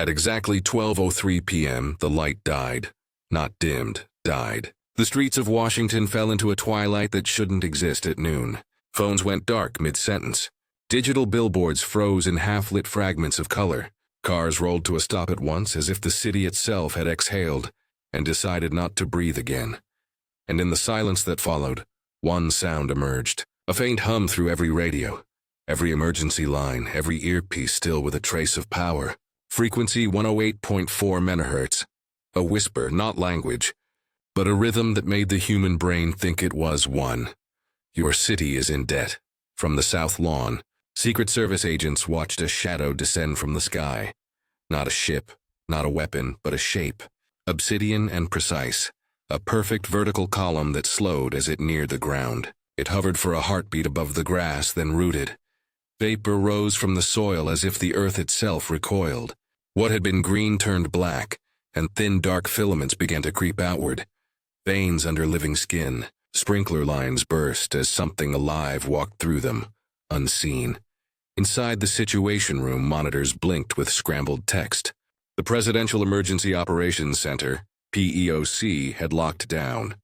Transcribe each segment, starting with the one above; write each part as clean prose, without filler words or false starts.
At exactly 12:03 p.m., the light died. Not dimmed, died. The streets of Washington fell into a twilight that shouldn't exist at noon. Phones went dark mid-sentence. Digital billboards froze in half-lit fragments of color. Cars rolled to a stop at once as if the city itself had exhaled and decided not to breathe again. And in the silence that followed, one sound emerged. A faint hum through every radio, every emergency line, every earpiece still with a trace of power. Frequency 108.4 megahertz. A whisper, not language, but a rhythm that made the human brain think it was one. Your city is in debt. From the South Lawn, Secret Service agents watched a shadow descend from the sky. Not a ship, not a weapon, but a shape. Obsidian and precise. A perfect vertical column that slowed as it neared the ground. It hovered for a heartbeat above the grass, then rooted. Vapor rose from the soil as if the earth itself recoiled. What had been green turned black, and thin dark filaments began to creep outward. Veins under living skin. Sprinkler lines burst as something alive walked through them, unseen. Inside the Situation Room, monitors blinked with scrambled text. The Presidential Emergency Operations Center, PEOC, had locked down.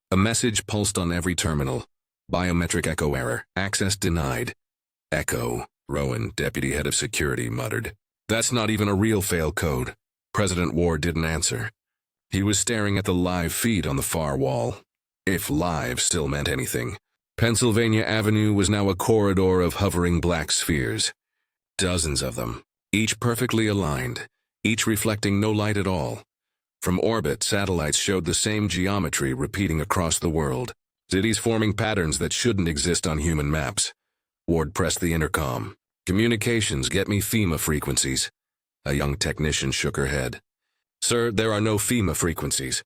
A message pulsed on every terminal. Biometric echo error. Access denied. Echo, Rowan, deputy head of security, muttered. That's not even a real fail code. President Ward didn't answer. He was staring at the live feed on the far wall. If live still meant anything. Pennsylvania Avenue was now a corridor of hovering black spheres. Dozens of them, each perfectly aligned, each reflecting no light at all. From orbit, satellites showed the same geometry repeating across the world. Cities forming patterns that shouldn't exist on human maps. Ward pressed the intercom. Communications, get me FEMA frequencies. A young technician shook her head. Sir, there are no FEMA frequencies.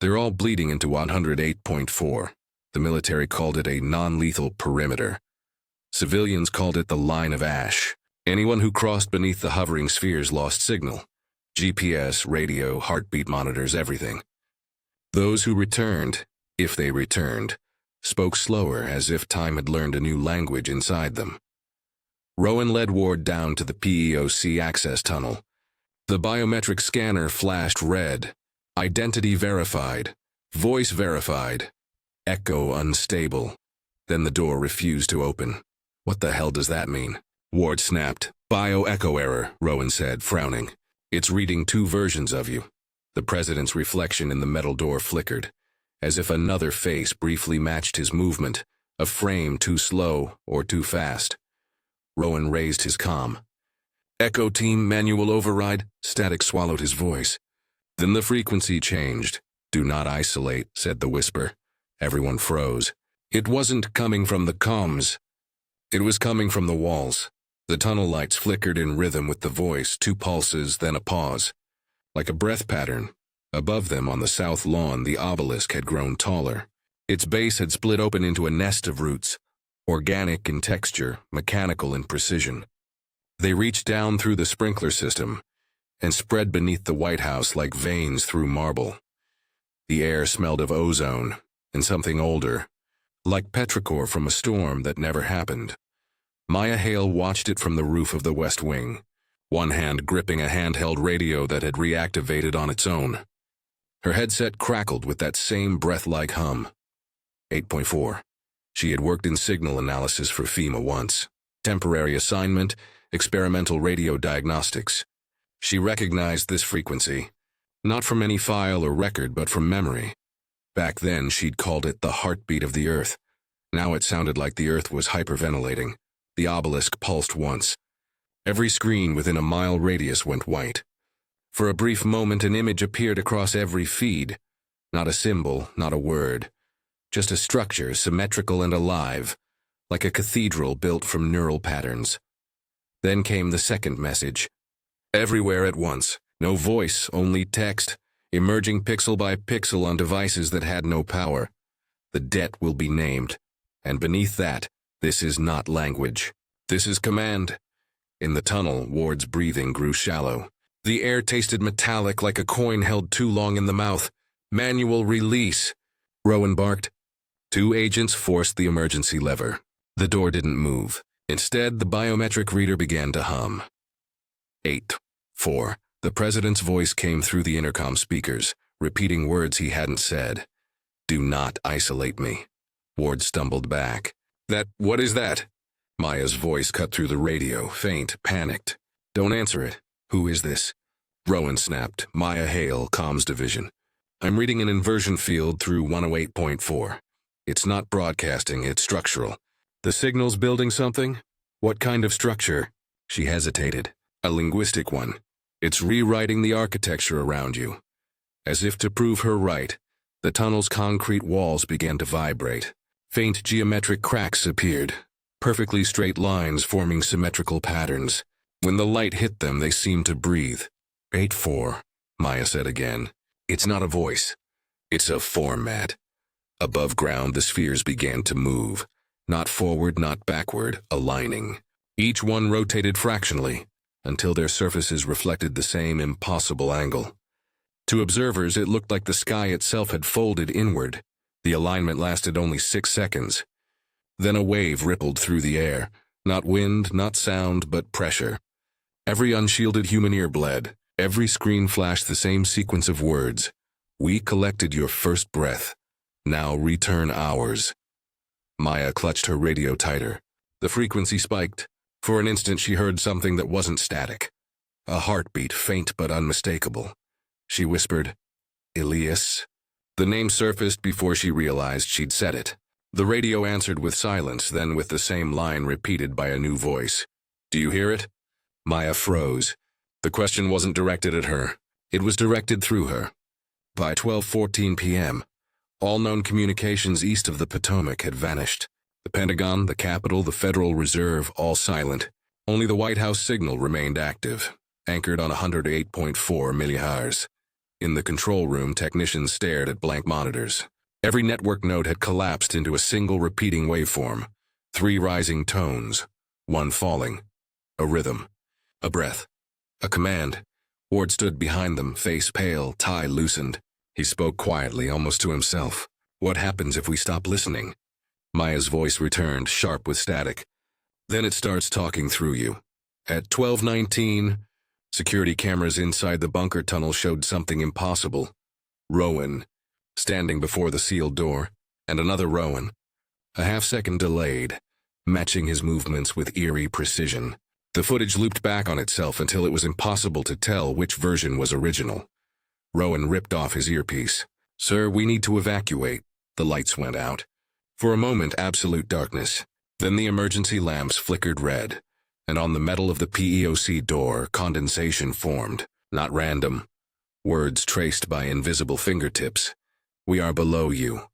They're all bleeding into 108.4. The military called it a non-lethal perimeter. Civilians called it the line of ash. Anyone who crossed beneath the hovering spheres lost signal. GPS, radio, heartbeat monitors, everything. Those who returned, if they returned, spoke slower as if time had learned a new language inside them. Rowan led Ward down to the PEOC access tunnel. The biometric scanner flashed red. Identity verified. Voice verified. Echo unstable. Then the door refused to open. What the hell does that mean? Ward snapped. Bio-echo error, Rowan said, frowning. It's reading two versions of you. The president's reflection in the metal door flickered, as if another face briefly matched his movement, a frame too slow or too fast. Rowan raised his comm. Echo team, manual override. Static swallowed his voice. Then the frequency changed. Do not isolate, said the whisper. Everyone froze. It wasn't coming from the comms. It was coming from the walls. The tunnel lights flickered in rhythm with the voice, two pulses, then a pause. Like a breath pattern. Above them on the south lawn, the obelisk had grown taller. Its base had split open into a nest of roots. Organic in texture, mechanical in precision. They reached down through the sprinkler system and spread beneath the White House like veins through marble. The air smelled of ozone and something older, like petrichor from a storm that never happened. Maya Hale watched it from the roof of the West Wing, one hand gripping a handheld radio that had reactivated on its own. Her headset crackled with that same breath-like hum. 8.4. She had worked in signal analysis for FEMA once. Temporary assignment, experimental radio diagnostics. She recognized this frequency, not from any file or record, but from memory. Back then, she'd called it the heartbeat of the Earth. Now it sounded like the Earth was hyperventilating. The obelisk pulsed once. Every screen within a mile radius went white. For a brief moment, an image appeared across every feed. Not a symbol, not a word. Just a structure, symmetrical and alive, like a cathedral built from neural patterns. Then came the second message. Everywhere at once. No voice, only text, emerging pixel by pixel on devices that had no power. The debt will be named. And beneath that, this is not language. This is command. In the tunnel, Ward's breathing grew shallow. The air tasted metallic like a coin held too long in the mouth. Manual release. Rowan barked. Two agents forced the emergency lever. The door didn't move. Instead, the biometric reader began to hum. 8, 4. The president's voice came through the intercom speakers, repeating words he hadn't said. "Do not isolate me." Ward stumbled back. What is that?" Maya's voice cut through the radio, faint, panicked. "Don't answer it. Who is this?" Rowan snapped. "Maya Hale, Comms Division. I'm reading an inversion field through 108.4. It's not broadcasting, it's structural. The signal's building something? What kind of structure?" She hesitated. "A linguistic one. It's rewriting the architecture around you." As if to prove her right, the tunnel's concrete walls began to vibrate. Faint geometric cracks appeared, perfectly straight lines forming symmetrical patterns. When the light hit them, they seemed to breathe. 8-4, Maya said again. "It's not a voice. It's a format." Above ground, the spheres began to move. Not forward, not backward, aligning. Each one rotated fractionally, until their surfaces reflected the same impossible angle. To observers, it looked like the sky itself had folded inward. The alignment lasted only 6 seconds. Then a wave rippled through the air. Not wind, not sound, but pressure. Every unshielded human ear bled. Every screen flashed the same sequence of words. "We collected your first breath. Now return ours." Maya clutched her radio tighter. The frequency spiked. For an instant she heard something that wasn't static. A heartbeat, faint but unmistakable. She whispered, "Elias." The name surfaced before she realized she'd said it. The radio answered with silence, then with the same line repeated by a new voice. "Do you hear it?" Maya froze. The question wasn't directed at her. It was directed through her. By 12:14 p.m., all known communications east of the Potomac had vanished. The Pentagon, the Capitol, the Federal Reserve, all silent. Only the White House signal remained active, anchored on 108.4 milliHz. In the control room, technicians stared at blank monitors. Every network node had collapsed into a single repeating waveform. 3 rising tones, 1 falling. A rhythm. A breath. A command. Ward stood behind them, face pale, tie loosened. He spoke quietly, almost to himself. "What happens if we stop listening?" Maya's voice returned, sharp with static. "Then it starts talking through you." At 12:19, security cameras inside the bunker tunnel showed something impossible. Rowan, standing before the sealed door, and another Rowan. A half-second delayed, matching his movements with eerie precision. The footage looped back on itself until it was impossible to tell which version was original. Rowan ripped off his earpiece. "Sir, we need to evacuate." The lights went out. For a moment, absolute darkness. Then the emergency lamps flickered red, and on the metal of the PEOC door, condensation formed, not random. Words traced by invisible fingertips. "We are below you."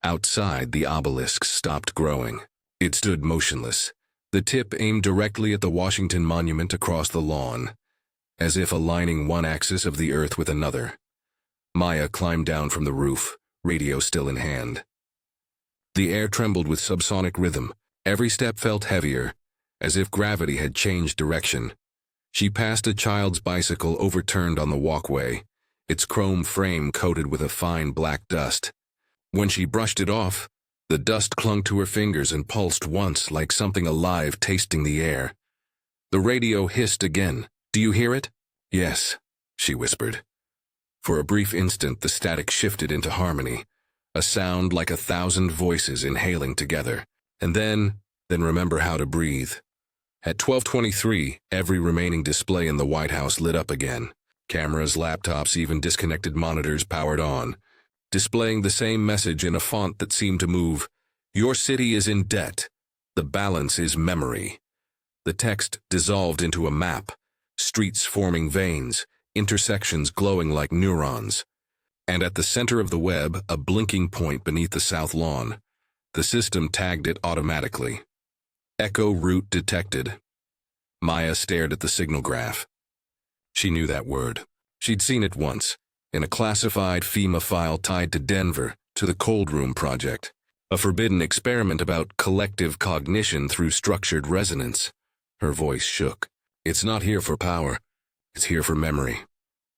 Outside, the obelisk stopped growing. It stood motionless, the tip aimed directly at the Washington Monument across the lawn, as if aligning one axis of the earth with another. Maya climbed down from the roof, radio still in hand. The air trembled with subsonic rhythm. Every step felt heavier, as if gravity had changed direction. She passed a child's bicycle overturned on the walkway, its chrome frame coated with a fine black dust. When she brushed it off, the dust clung to her fingers and pulsed once like something alive tasting the air. The radio hissed again. "Do you hear it?" "Yes," she whispered. For a brief instant, the static shifted into harmony, a sound like 1,000 voices inhaling together. And then remember how to breathe. At 12:23, every remaining display in the White House lit up again. Cameras, laptops, even disconnected monitors powered on, displaying the same message in a font that seemed to move. "Your city is in debt. The balance is memory." The text dissolved into a map, streets forming veins, intersections glowing like neurons. And at the center of the web, a blinking point beneath the south lawn. The system tagged it automatically. Echo route detected. Maya stared at the signal graph. She knew that word. She'd seen it once, in a classified FEMA file tied to Denver, to the Cold Room Project, a forbidden experiment about collective cognition through structured resonance. Her voice shook. "It's not here for power. It's here for memory."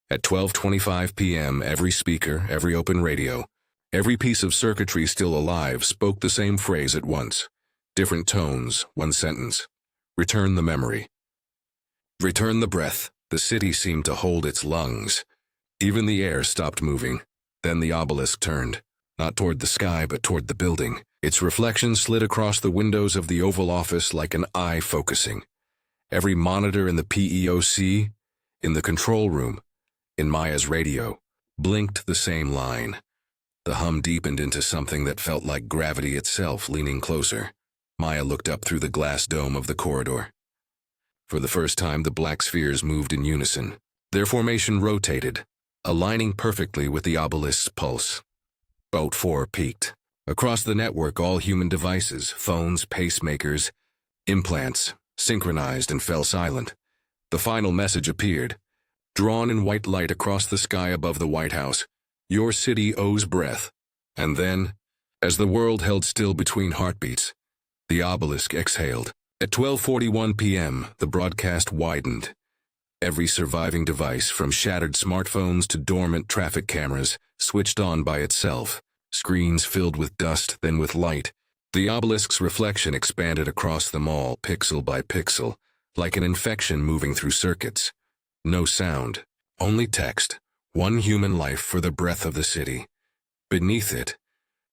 At 12:25 p.m., every speaker, every open radio, every piece of circuitry still alive spoke the same phrase at once. Different tones, one sentence. "Return the memory. Return the breath." The city seemed to hold its lungs. Even the air stopped moving. Then the obelisk turned, not toward the sky but toward the building. Its reflection slid across the windows of the Oval Office like an eye focusing. Every monitor in the PEOC, in the control room, in Maya's radio, blinked the same line. The hum deepened into something that felt like gravity itself leaning closer. Maya looked up through the glass dome of the corridor. For the first time, the black spheres moved in unison. Their formation rotated, aligning perfectly with the obelisk's pulse. Boat 4 peaked. Across the network, all human devices, phones, pacemakers, implants, synchronized and fell silent. The final message appeared, drawn in white light across the sky above the White House. Your city owes breath. And then, as the world held still between heartbeats, the obelisk exhaled. At 12:41 p.m., the broadcast widened. Every surviving device, from shattered smartphones to dormant traffic cameras, switched on by itself. Screens filled with dust, then with light. The obelisk's reflection expanded across them all, pixel by pixel, like an infection moving through circuits. No sound, only text. One human life for the breath of the city. Beneath it,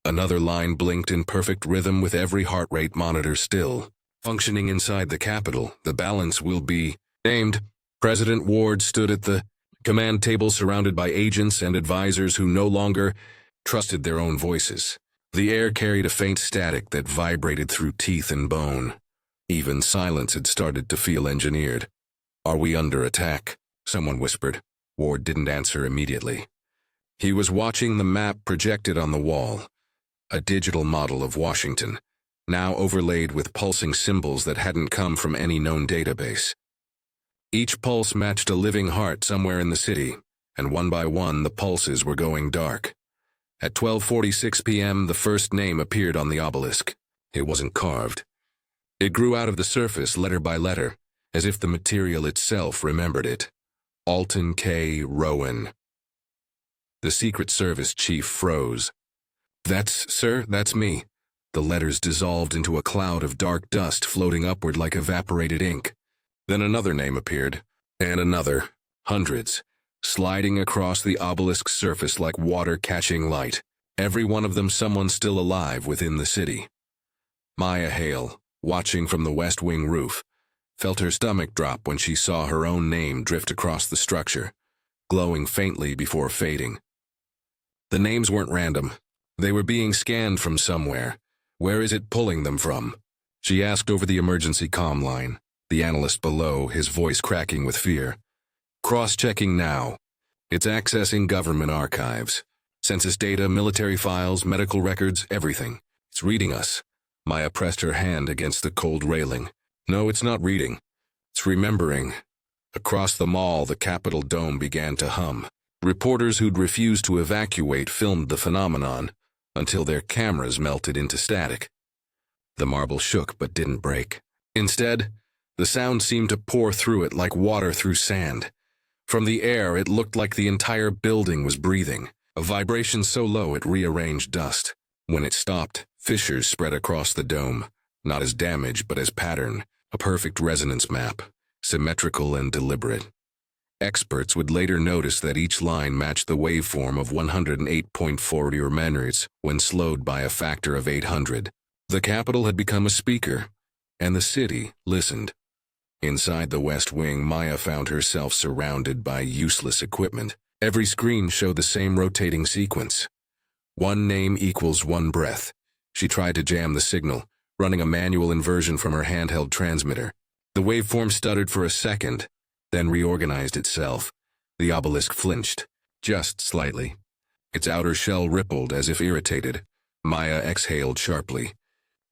another line blinked in perfect rhythm with every heart rate monitor still. Functioning inside the Capitol, the balance will be named. President Ward stood at the command table surrounded by agents and advisors who no longer trusted their own voices. The air carried a faint static that vibrated through teeth and bone. Even silence had started to feel engineered. Are we under attack? Someone whispered. Ward didn't answer immediately. He was watching the map projected on the wall, a digital model of Washington, now overlaid with pulsing symbols that hadn't come from any known database. Each pulse matched a living heart somewhere in the city, and one by one the pulses were going dark. At 12:46 p.m., the first name appeared on the obelisk. It wasn't carved. It grew out of the surface letter by letter, as if the material itself remembered it. Alton K. Rowan. The Secret Service chief froze. Sir, that's me." The letters dissolved into a cloud of dark dust floating upward like evaporated ink. Then another name appeared, and another, hundreds, sliding across the obelisk's surface like water catching light. Every one of them someone still alive within the city. Maya Hale, watching from the West Wing roof, felt her stomach drop when she saw her own name drift across the structure, glowing faintly before fading. The names weren't random. They were being scanned from somewhere. Where is it pulling them from? She asked over the emergency comm line, the analyst below, his voice cracking with fear. Cross-checking now. It's accessing government archives. Census data, military files, medical records, everything. It's reading us. Maya pressed her hand against the cold railing. No, it's not reading. It's remembering. Across the mall, the Capitol dome began to hum. Reporters who'd refused to evacuate filmed the phenomenon until their cameras melted into static. The marble shook but didn't break. Instead, the sound seemed to pour through it like water through sand. From the air, it looked like the entire building was breathing, a vibration so low it rearranged dust. When it stopped, fissures spread across the dome, not as damage but as pattern, a perfect resonance map, symmetrical and deliberate. Experts would later notice that each line matched the waveform of 108.4 megahertz when slowed by a factor of 800. The Capitol had become a speaker, and the city listened. Inside the West Wing, Maya found herself surrounded by useless equipment. Every screen showed the same rotating sequence. One name equals one breath. She tried to jam the signal, running a manual inversion from her handheld transmitter. The waveform stuttered for a second, then reorganized itself. The obelisk flinched, just slightly. Its outer shell rippled as if irritated. Maya exhaled sharply.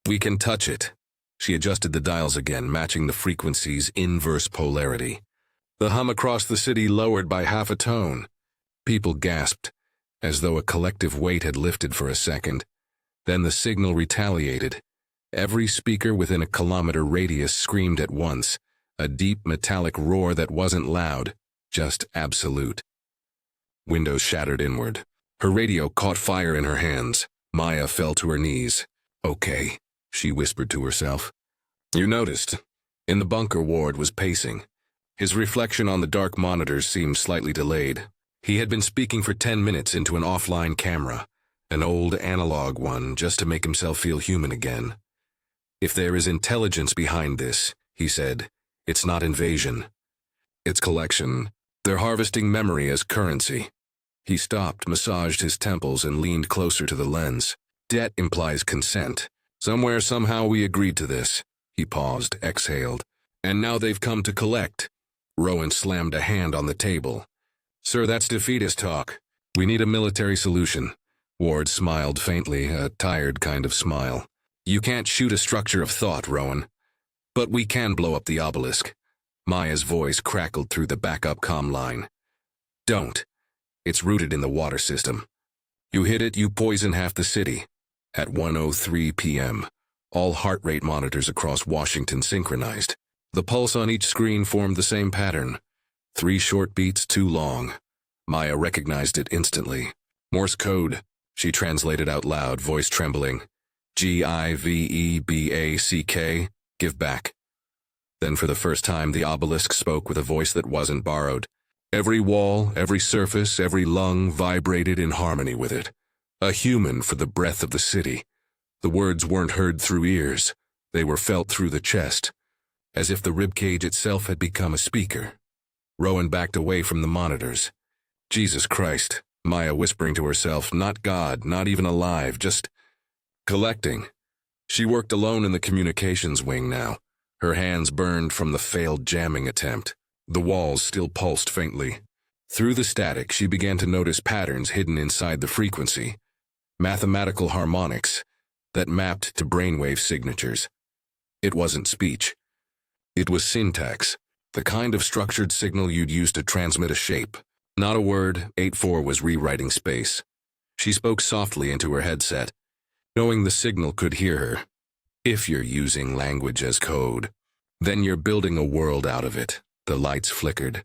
We can touch it. She adjusted the dials again, matching the frequency's inverse polarity. The hum across the city lowered by half a tone. People gasped, as though a collective weight had lifted for a second. Then the signal retaliated. Every speaker within a kilometer radius screamed at once, a deep metallic roar that wasn't loud, just absolute. Windows shattered inward. Her radio caught fire in her hands. Maya fell to her knees. Okay, she whispered to herself. You noticed. In the bunker, Ward was pacing. His reflection on the dark monitors seemed slightly delayed. He had been speaking for 10 minutes into an offline camera, an old analog one, just to make himself feel human again. If there is intelligence behind this, he said, it's not invasion. It's collection. They're harvesting memory as currency. He stopped, massaged his temples, and leaned closer to the lens. Debt implies consent. Somewhere, somehow we agreed to this. He paused, exhaled. And now they've come to collect. Rowan slammed a hand on the table. Sir, that's defeatist talk. We need a military solution. Ward smiled faintly, a tired kind of smile. You can't shoot a structure of thought, Rowan. But we can blow up the obelisk. Maya's voice crackled through the backup comm line. Don't. It's rooted in the water system. You hit it, you poison half the city. At 1:03 p.m., all heart rate monitors across Washington synchronized. The pulse on each screen formed the same pattern. 3 short beats too long. Maya recognized it instantly. Morse code, she translated out loud, voice trembling. Giveback, give back. Then for the first time, the obelisk spoke with a voice that wasn't borrowed. Every wall, every surface, every lung vibrated in harmony with it. A human for the breath of the city. The words weren't heard through ears. They were felt through the chest, as if the ribcage itself had become a speaker. Rowan backed away from the monitors. Jesus Christ, Maya whispering to herself, not God, not even alive, just collecting. She worked alone in the communications wing now. Her hands burned from the failed jamming attempt. The walls still pulsed faintly. Through the static, she began to notice patterns hidden inside the frequency. Mathematical harmonics that mapped to brainwave signatures. It wasn't speech. It was syntax, the kind of structured signal you'd use to transmit a shape. Not a word, 8-4 was rewriting space. She spoke softly into her headset, knowing the signal could hear her. If you're using language as code, then you're building a world out of it. The lights flickered.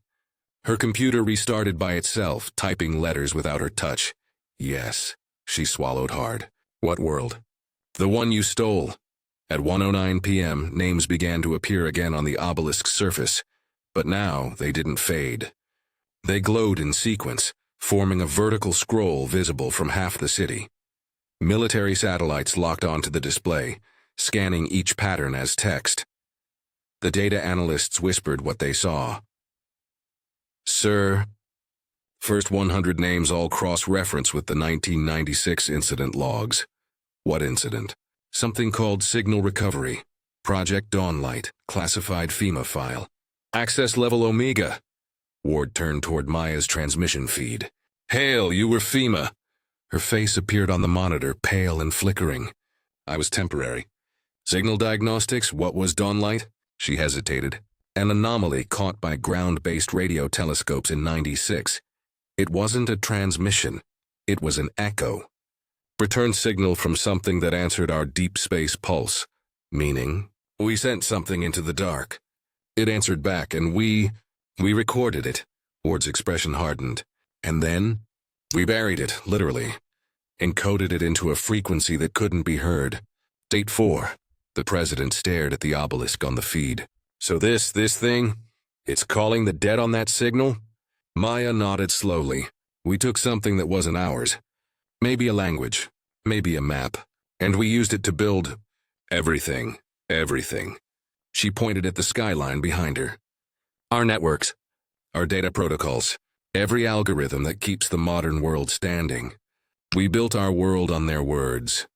Her computer restarted by itself, typing letters without her touch. Yes, she swallowed hard. What world? The one you stole. At 1:09 p.m., names began to appear again on the obelisk's surface, but now they didn't fade. They glowed in sequence, forming a vertical scroll visible from half the city. Military satellites locked onto the display, scanning each pattern as text. The data analysts whispered what they saw. Sir, first 100 names all cross-reference with the 1996 incident logs. What incident? Something called Signal Recovery. Project Dawnlight, classified FEMA file. Access level Omega. Ward turned toward Maya's transmission feed. Hail, you were FEMA. Her face appeared on the monitor, pale and flickering. I was temporary. Signal diagnostics, what was Dawnlight? She hesitated. An anomaly caught by ground-based radio telescopes in '96. It wasn't a transmission. It was an echo. Return signal from something that answered our deep space pulse. Meaning, we sent something into the dark. It answered back, and we recorded it. Ward's expression hardened. And then, we buried it, literally. Encoded it into a frequency that couldn't be heard. Date 4. The president stared at the obelisk on the feed. So this thing, it's calling the dead on that signal? Maya nodded slowly. We took something that wasn't ours. Maybe a language, maybe a map, and we used it to build everything. She pointed at the skyline behind her. Our networks, our data protocols, every algorithm that keeps the modern world standing. We built our world on their words.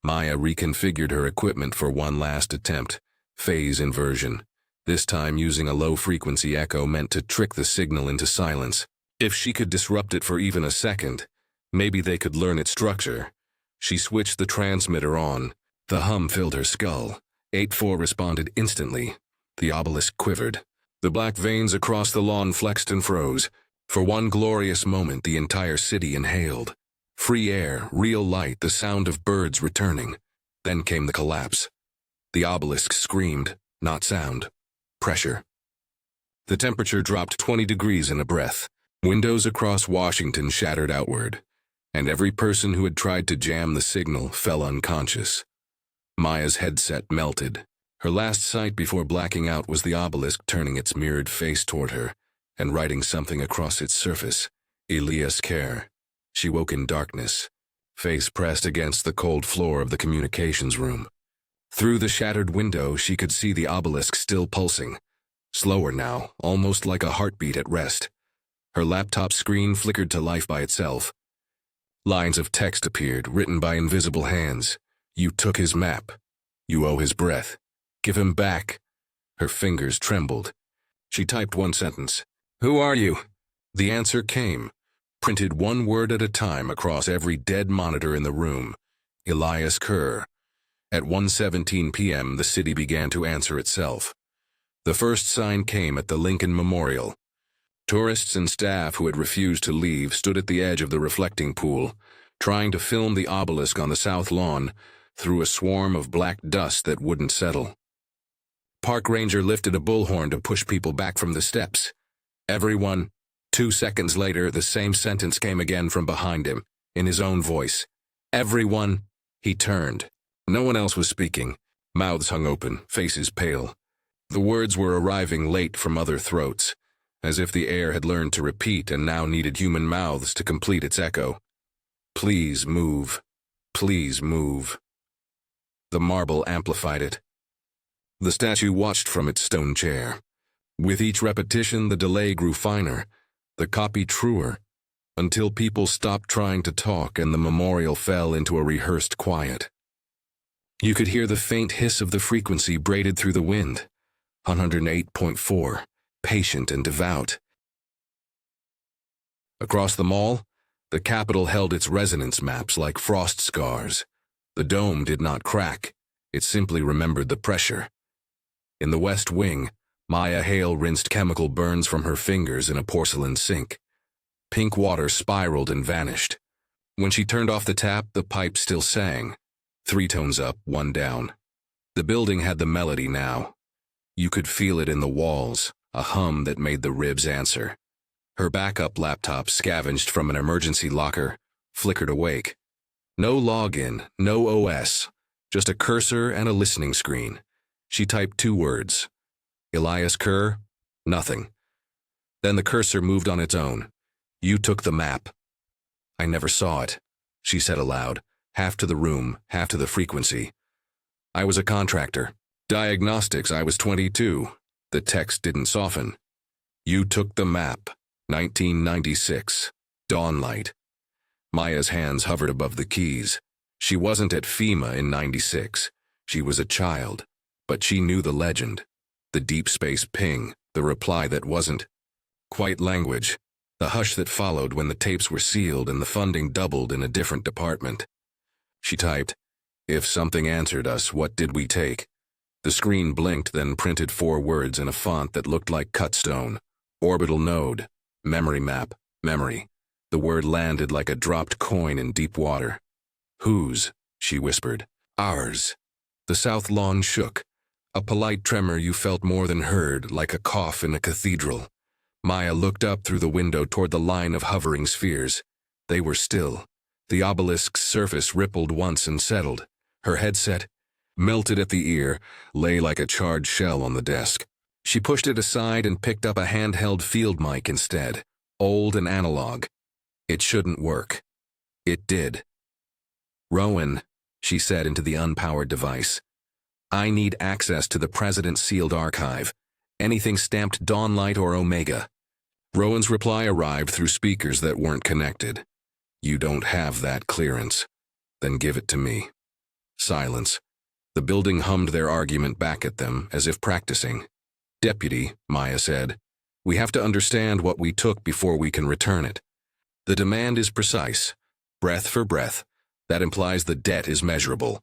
Maya reconfigured her equipment for one last attempt, phase inversion, this time using a low-frequency echo meant to trick the signal into silence. If she could disrupt it for even a second, maybe they could learn its structure. She switched the transmitter on. The hum filled her skull. 8-4 responded instantly. The obelisk quivered. The black veins across the lawn flexed and froze. For one glorious moment, the entire city inhaled. Free air, real light, the sound of birds returning. Then came the collapse. The obelisk screamed, not sound. Pressure. The temperature dropped 20 degrees in a breath. Windows across Washington shattered outward, and every person who had tried to jam the signal fell unconscious. Maya's headset melted. Her last sight before blacking out was the obelisk turning its mirrored face toward her and writing something across its surface. Elias Care. She woke in darkness, face pressed against the cold floor of the communications room. Through the shattered window, she could see the obelisk still pulsing, slower now, almost like a heartbeat at rest. Her laptop screen flickered to life by itself. Lines of text appeared, written by invisible hands. You took his map. You owe his breath. Give him back. Her fingers trembled. She typed one sentence. Who are you? The answer came, printed one word at a time across every dead monitor in the room. Elias Kerr. At 1:17 p.m., the city began to answer itself. The first sign came at the Lincoln Memorial. Tourists and staff who had refused to leave stood at the edge of the reflecting pool, trying to film the obelisk on the south lawn through a swarm of black dust that wouldn't settle. Park ranger lifted a bullhorn to push people back from the steps. Everyone. 2 seconds later, the same sentence came again from behind him, in his own voice. Everyone. He turned. No one else was speaking. Mouths hung open, faces pale. The words were arriving late from other throats, as if the air had learned to repeat and now needed human mouths to complete its echo. Please move. Please move. The marble amplified it. The statue watched from its stone chair. With each repetition, the delay grew finer, the copy truer, until people stopped trying to talk and the memorial fell into a rehearsed quiet. You could hear the faint hiss of the frequency braided through the wind. 108.4, patient and devout. Across the mall, the Capitol held its resonance maps like frost scars. The dome did not crack, it simply remembered the pressure. In the West Wing, Maya Hale rinsed chemical burns from her fingers in a porcelain sink. Pink water spiraled and vanished. When she turned off the tap, the pipe still sang. 3 tones up, 1 down. The building had the melody now. You could feel it in the walls, a hum that made the ribs answer. Her backup laptop, scavenged from an emergency locker, flickered awake. No login, no OS, just a cursor and a listening screen. She typed 2 words. Elias Kerr? Nothing. Then the cursor moved on its own. You took the map. I never saw it, she said aloud, half to the room, half to the frequency. I was a contractor. Diagnostics, I was 22. The text didn't soften. You took the map. 1996. Dawnlight. Maya's hands hovered above the keys. She wasn't at FEMA in 96. She was a child. But she knew the legend. The deep space ping, the reply that wasn't quite language, the hush that followed when the tapes were sealed and the funding doubled in a different department. She typed, if something answered us, what did we take? The screen blinked, then printed 4 words in a font that looked like cut stone. Orbital node. Memory map. Memory. The word landed like a dropped coin in deep water. Whose? She whispered. Ours. The south lawn shook. A polite tremor you felt more than heard, like a cough in a cathedral. Maya looked up through the window toward the line of hovering spheres. They were still. The obelisk's surface rippled once and settled. Her headset, melted at the ear, lay like a charred shell on the desk. She pushed it aside and picked up a handheld field mic instead, old and analog. It shouldn't work. It did. Rowan, she said into the unpowered device. I need access to the President's sealed archive. Anything stamped Dawnlight or Omega. Rowan's reply arrived through speakers that weren't connected. You don't have that clearance. Then give it to me. Silence. The building hummed their argument back at them, as if practicing. Deputy, Maya said, we have to understand what we took before we can return it. The demand is precise. Breath for breath. That implies the debt is measurable.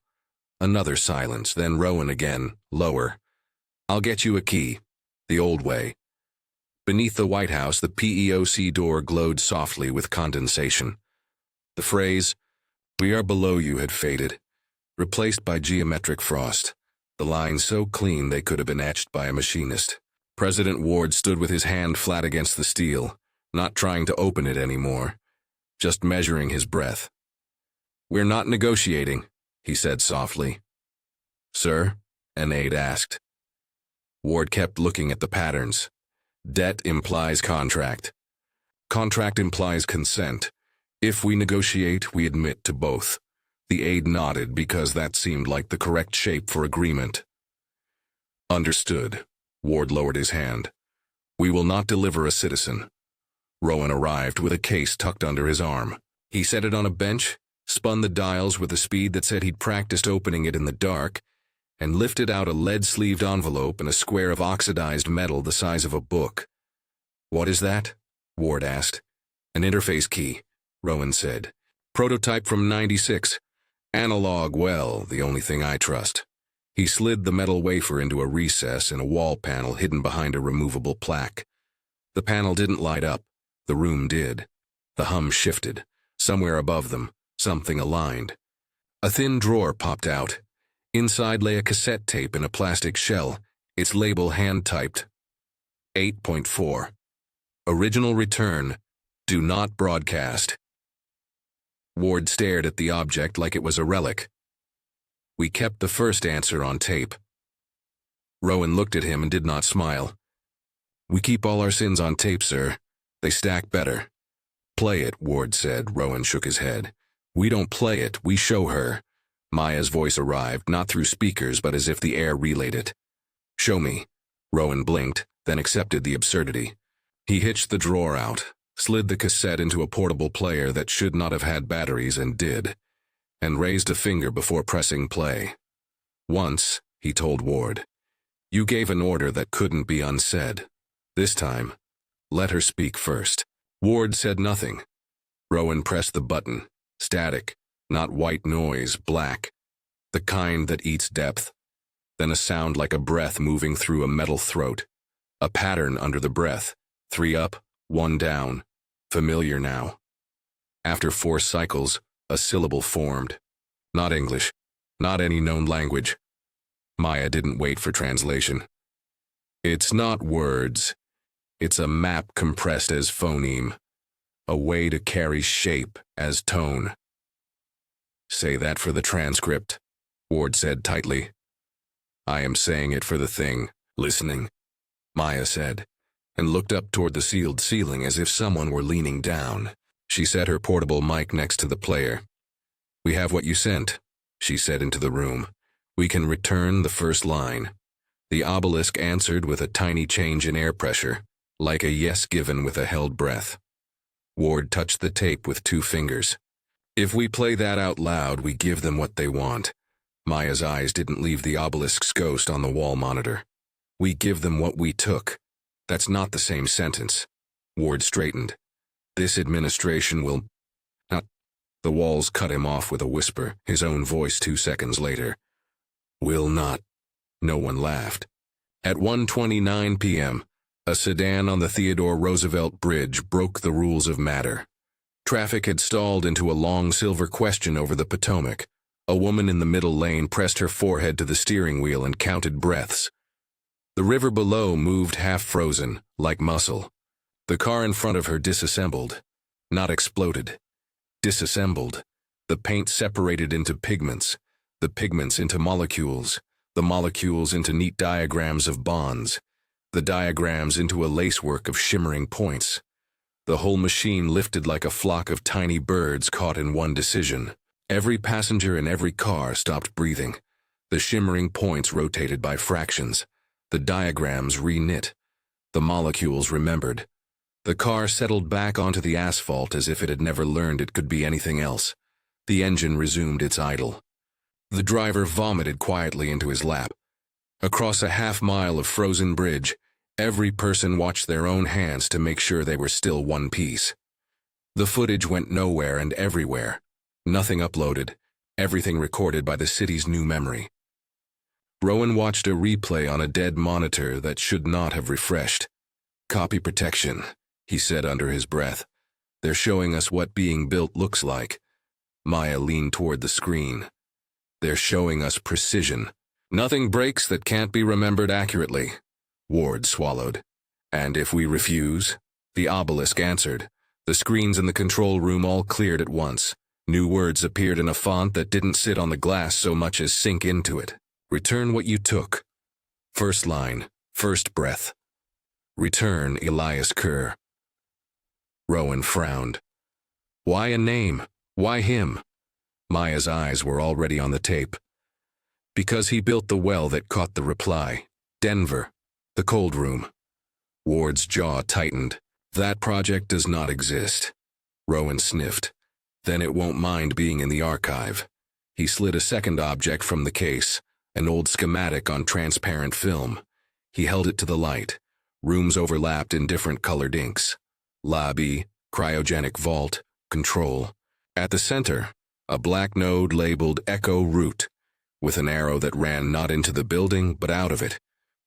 Another silence, then Rowan again, lower. I'll get you a key. The old way. Beneath the White House, the PEOC door glowed softly with condensation. The phrase, we are below you, had faded, replaced by geometric frost, the lines so clean they could have been etched by a machinist. President Ward stood with his hand flat against the steel, not trying to open it anymore, just measuring his breath. We're not negotiating, he said softly. Sir? an aide asked. Ward kept looking at the patterns. Debt implies contract. Contract implies consent. If we negotiate, we admit to both. The aide nodded because that seemed like the correct shape for agreement. Understood. Ward lowered his hand. We will not deliver a citizen. Rowan arrived with a case tucked under his arm. He set it on a bench, spun the dials with a speed that said he'd practiced opening it in the dark, and lifted out a lead-sleeved envelope and a square of oxidized metal the size of a book. What is that? Ward asked. An interface key, Rowan said. Prototype from '96. Analog, well, the only thing I trust. He slid the metal wafer into a recess in a wall panel hidden behind a removable plaque. The panel didn't light up. The room did. The hum shifted. Somewhere above them, something aligned. A thin drawer popped out. Inside lay a cassette tape in a plastic shell, its label hand-typed. 8.4. Original return. Do not broadcast. Ward stared at the object like it was a relic. We kept the first answer on tape. Rowan looked at him and did not smile. We keep all our sins on tape, sir. They stack better. Play it, Ward said. Rowan shook his head. We don't play it, we show her. Maya's voice arrived, not through speakers, but as if the air relayed it. Show me. Rowan blinked, then accepted the absurdity. He hitched the drawer out, slid the cassette into a portable player that should not have had batteries and did, and raised a finger before pressing play. Once, he told Ward, you gave an order that couldn't be unsaid. This time, let her speak first. Ward said nothing. Rowan pressed the button. Static, not white noise, black. The kind that eats depth. Then a sound like a breath moving through a metal throat. A pattern under the breath. 3 up, 1 down. Familiar now. After 4 cycles, a syllable formed. Not English. Not any known language. Maya didn't wait for translation. It's not words. It's a map compressed as phoneme. A way to carry shape as tone. Say that for the transcript, Ward said tightly. I am saying it for the thing, listening, Maya said, and looked up toward the sealed ceiling as if someone were leaning down. She set her portable mic next to the player. We have what you sent, she said into the room. We can return the first line. The obelisk answered with a tiny change in air pressure, like a yes given with a held breath. Ward touched the tape with 2 fingers. If we play that out loud, we give them what they want. Maya's eyes didn't leave the obelisk's ghost on the wall monitor. We give them what we took. That's not the same sentence. Ward straightened. This administration will not. The walls cut him off with a whisper, his own voice 2 seconds later. Will not. No one laughed. At 1:29 p.m., a sedan on the Theodore Roosevelt Bridge broke the rules of matter. Traffic had stalled into a long silver question over the Potomac. A woman in the middle lane pressed her forehead to the steering wheel and counted breaths. The river below moved half-frozen, like muscle. The car in front of her disassembled. Not exploded. Disassembled. The paint separated into pigments. The pigments into molecules. The molecules into neat diagrams of bonds. The diagrams into a lacework of shimmering points. The whole machine lifted like a flock of tiny birds caught in one decision. Every passenger in every car stopped breathing. The shimmering points rotated by fractions. The diagrams reknit. The molecules remembered. The car settled back onto the asphalt as if it had never learned it could be anything else. The engine resumed its idle. The driver vomited quietly into his lap. Across a half-mile of frozen bridge, every person watched their own hands to make sure they were still one piece. The footage went nowhere and everywhere. Nothing uploaded, everything recorded by the city's new memory. Rowan watched a replay on a dead monitor that should not have refreshed. Copy protection, he said under his breath. They're showing us what being built looks like. Maya leaned toward the screen. They're showing us precision. Nothing breaks that can't be remembered accurately. Ward swallowed. And if we refuse? The obelisk answered. The screens in the control room all cleared at once. New words appeared in a font that didn't sit on the glass so much as sink into it. Return what you took. First line, first breath. Return Elias Kerr. Rowan frowned. Why a name? Why him? Maya's eyes were already on the tape. Because he built the well that caught the reply. Denver. The cold room. Ward's jaw tightened. That project does not exist. Rowan sniffed. Then it won't mind being in the archive. He slid a second object from the case, an old schematic on transparent film. He held it to the light. Rooms overlapped in different colored inks. Lobby, cryogenic vault, control. At the center, a black node labeled Echo Route, with an arrow that ran not into the building but out of it,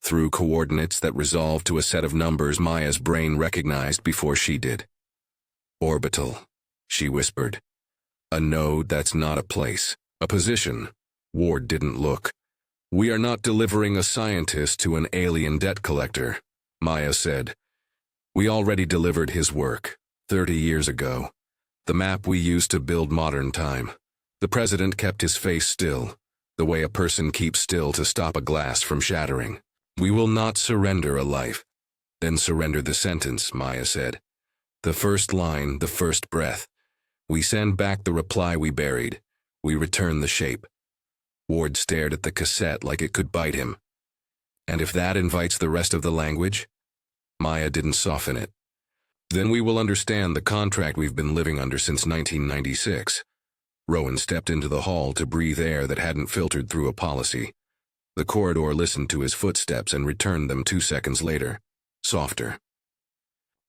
through coordinates that resolved to a set of numbers Maya's brain recognized before she did. Orbital, she whispered. A node that's not a place, a position. Ward didn't look. We are not delivering a scientist to an alien debt collector, Maya said. We already delivered his work, 30 years ago. The map we used to build modern time. The president kept his face still, the way a person keeps still to stop a glass from shattering. We will not surrender a life. Then surrender the sentence, Maya said. The first line, the first breath. We send back the reply we buried. We return the shape. Ward stared at the cassette like it could bite him. And if that invites the rest of the language? Maya didn't soften it. Then we will understand the contract we've been living under since 1996. Rowan stepped into the hall to breathe air that hadn't filtered through a policy. The corridor listened to his footsteps and returned them 2 seconds later, softer.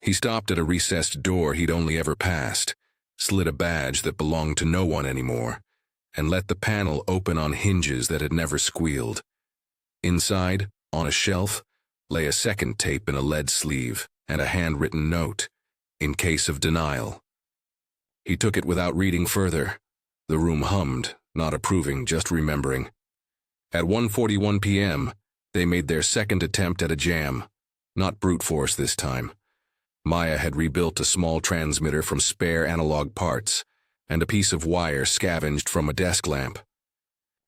He stopped at a recessed door he'd only ever passed, slid a badge that belonged to no one anymore, and let the panel open on hinges that had never squealed. Inside, on a shelf, lay a second tape in a lead sleeve and a handwritten note, in case of denial. He took it without reading further. The room hummed, not approving, just remembering. At 1:41 p.m., they made their second attempt at a jam, not brute force this time. Maya had rebuilt a small transmitter from spare analog parts, and a piece of wire scavenged from a desk lamp.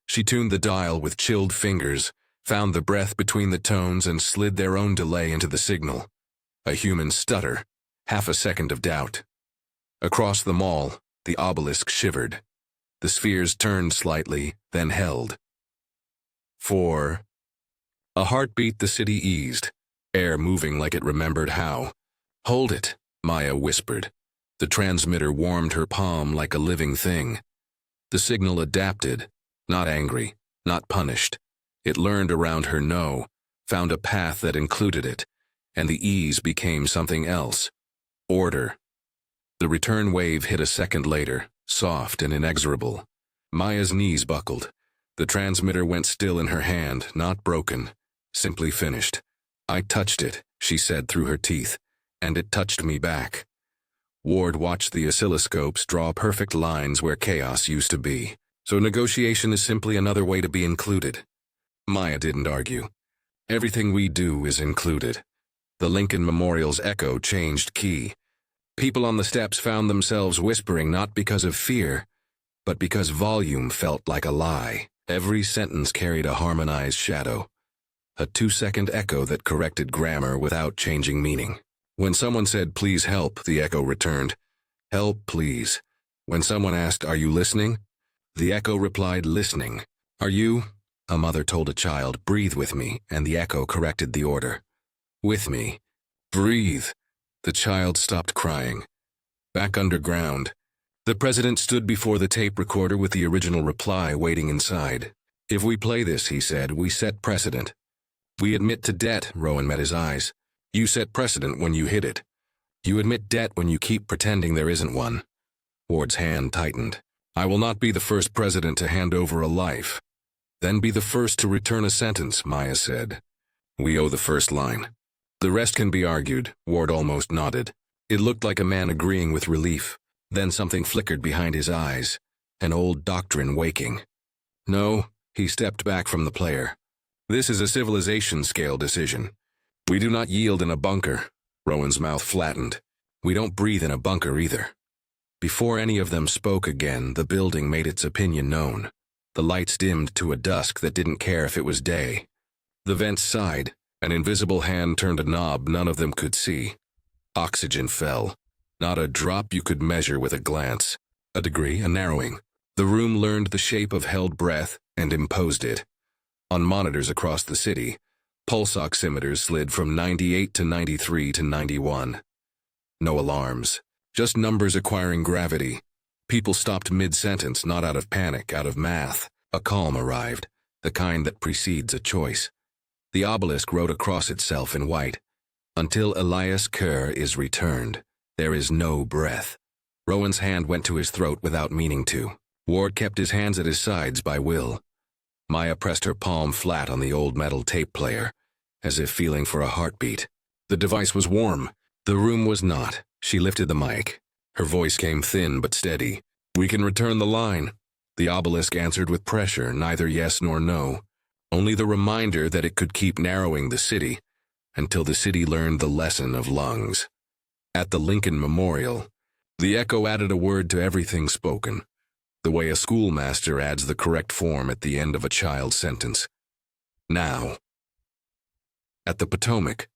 She tuned the dial with chilled fingers, found the breath between the tones and slid their own delay into the signal. A human stutter, half a second of doubt. Across the mall, the obelisk shivered. The spheres turned slightly, then held. 4. A heartbeat the city eased, air moving like it remembered how. Hold it, Maya whispered. The transmitter warmed her palm like a living thing. The signal adapted, not angry, not punished. It learned around her no, found a path that included it, and the ease became something else. Order. The return wave hit a second later, soft and inexorable. Maya's knees buckled. The transmitter went still in her hand, not broken, simply finished. I touched it, she said through her teeth, and it touched me back. Ward watched the oscilloscopes draw perfect lines where chaos used to be. So negotiation is simply another way to be included. Maya didn't argue. Everything we do is included. The Lincoln Memorial's echo changed key. People on the steps found themselves whispering not because of fear, but because volume felt like a lie. Every sentence carried a harmonized shadow, a 2-second echo that corrected grammar without changing meaning. When someone said, "Please help," the echo returned, "Help, please." When someone asked, "Are you listening?" the echo replied, "Listening." "Are you?" a mother told a child, "Breathe with me," and the echo corrected the order. "With me. Breathe." The child stopped crying. Back underground, the president stood before the tape recorder with the original reply waiting inside. "If we play this," he said, "we set precedent." "We admit to debt," Rowan met his eyes. "You set precedent when you hit it. You admit debt when you keep pretending there isn't one." Ward's hand tightened. "I will not be the first president to hand over a life. Then be the first to return a sentence," Maya said. "We owe the first line. The rest can be argued," Ward almost nodded. It looked like a man agreeing with relief. Then something flickered behind his eyes, an old doctrine waking. "No," he stepped back from the player. "This is a civilization-scale decision. We do not yield in a bunker." Rowan's mouth flattened. "We don't breathe in a bunker either." Before any of them spoke again, the building made its opinion known. The lights dimmed to a dusk that didn't care if it was day. The vents sighed. An invisible hand turned a knob none of them could see. Oxygen fell. Not a drop you could measure with a glance. A degree, a narrowing. The room learned the shape of held breath and imposed it. On monitors across the city, pulse oximeters slid from 98 to 93 to 91. No alarms. Just numbers acquiring gravity. People stopped mid-sentence, not out of panic, out of math. A calm arrived, the kind that precedes a choice. The obelisk wrote across itself in white, "Until Elias Kerr is returned, there is no breath." Rowan's hand went to his throat without meaning to. Ward kept his hands at his sides by will. Maya pressed her palm flat on the old metal tape player, as if feeling for a heartbeat. The device was warm. The room was not. She lifted the mic. Her voice came thin but steady. "We can return the line." The obelisk answered with pressure, neither yes nor no. Only the reminder that it could keep narrowing the city until the city learned the lesson of lungs. At the Lincoln Memorial, the echo added a word to everything spoken, the way a schoolmaster adds the correct form at the end of a child's sentence. Now. At the Potomac,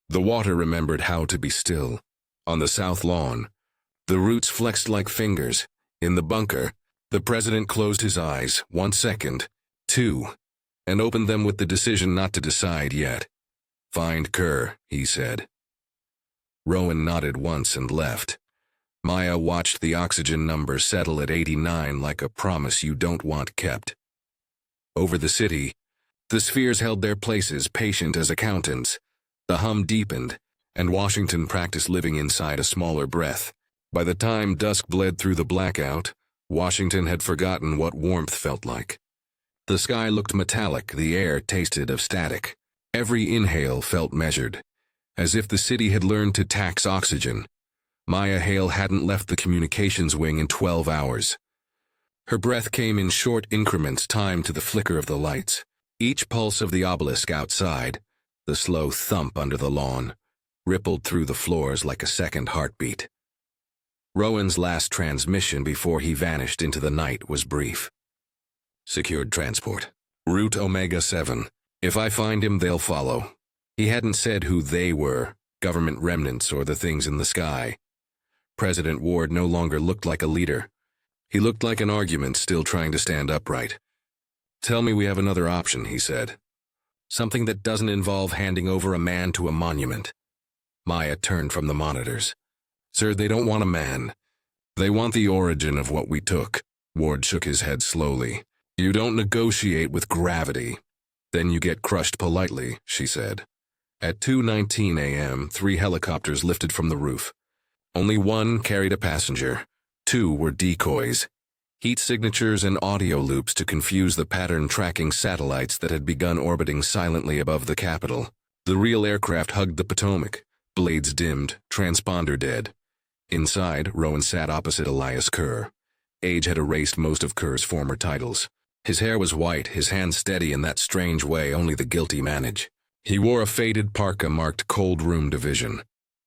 the water remembered how to be still. On the south lawn, the roots flexed like fingers. In the bunker, the president closed his eyes, 1 second, 2, and opened them with the decision not to decide yet. "Find Kerr," he said. Rowan nodded once and left. Maya watched the oxygen number settle at 89 like a promise you don't want kept. Over the city, the spheres held their places, patient as accountants. The hum deepened, and Washington practiced living inside a smaller breath. By the time dusk bled through the blackout, Washington had forgotten what warmth felt like. The sky looked metallic, the air tasted of static. Every inhale felt measured, as if the city had learned to tax oxygen. Maya Hale hadn't left the communications wing in 12 hours. Her breath came in short increments timed to the flicker of the lights. Each pulse of the obelisk outside, the slow thump under the lawn, rippled through the floors like a second heartbeat. Rowan's last transmission before he vanished into the night was brief. "Secured transport. Route Omega 7. If I find him, they'll follow." He hadn't said who they were, government remnants or the things in the sky. President Ward no longer looked like a leader. He looked like an argument still trying to stand upright. "Tell me we have another option," he said. "Something that doesn't involve handing over a man to a monument." Maya turned from the monitors. "Sir, they don't want a man. They want the origin of what we took." Ward shook his head slowly. "You don't negotiate with gravity. Then you get crushed politely," she said. At 2:19 a.m., 3 helicopters lifted from the roof. Only 1 carried a passenger. 2 were decoys. Heat signatures and audio loops to confuse the pattern-tracking satellites that had begun orbiting silently above the Capitol. The real aircraft hugged the Potomac, blades dimmed, transponder dead. Inside, Rowan sat opposite Elias Kerr. Age had erased most of Kerr's former titles. His hair was white, his hands steady in that strange way only the guilty manage. He wore a faded parka marked Cold Room Division,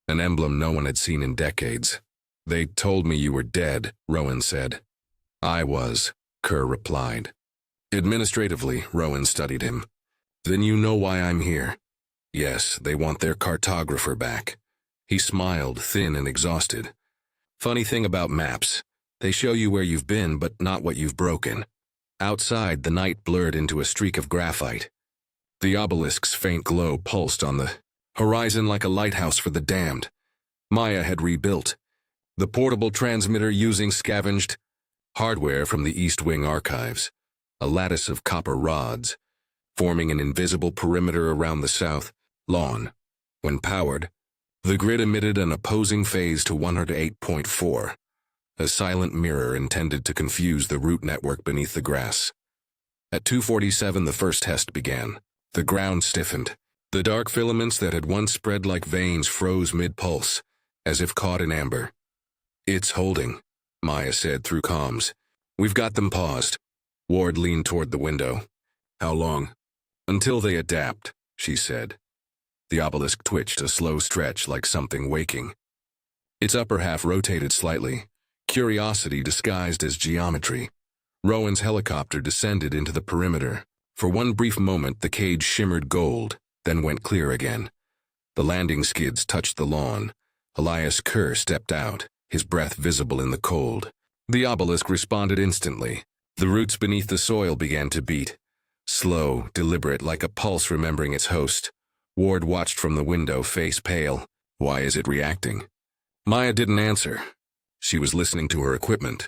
an emblem no one had seen in decades. "They told me you were dead," Rowan said. "I was," Kerr replied. Administratively, Rowan studied him. "Then you know why I'm here." "Yes, they want their cartographer back." He smiled, thin and exhausted. "Funny thing about maps. They show you where you've been, but not what you've broken." Outside, the night blurred into a streak of graphite. The obelisk's faint glow pulsed on the horizon like a lighthouse for the damned. Maya had rebuilt. The portable transmitter using scavenged hardware from the East Wing archives, a lattice of copper rods, forming an invisible perimeter around the south lawn. When powered, the grid emitted an opposing phase to 108.4, a silent mirror intended to confuse the root network beneath the grass. At 2:47, the first test began. The ground stiffened. The dark filaments that had once spread like veins froze mid-pulse, as if caught in amber. "It's holding," Maya said through comms. "We've got them paused." Ward leaned toward the window. "How long?" "Until they adapt," she said. The obelisk twitched a slow stretch like something waking. Its upper half rotated slightly, curiosity disguised as geometry. Rowan's helicopter descended into the perimeter. For one brief moment, the cage shimmered gold, then went clear again. The landing skids touched the lawn. Elias Kerr stepped out, his breath visible in the cold. The obelisk responded instantly. The roots beneath the soil began to beat. Slow, deliberate, like a pulse remembering its host. Ward watched from the window, face pale. Why is it reacting? Maya didn't answer. She was listening to her equipment.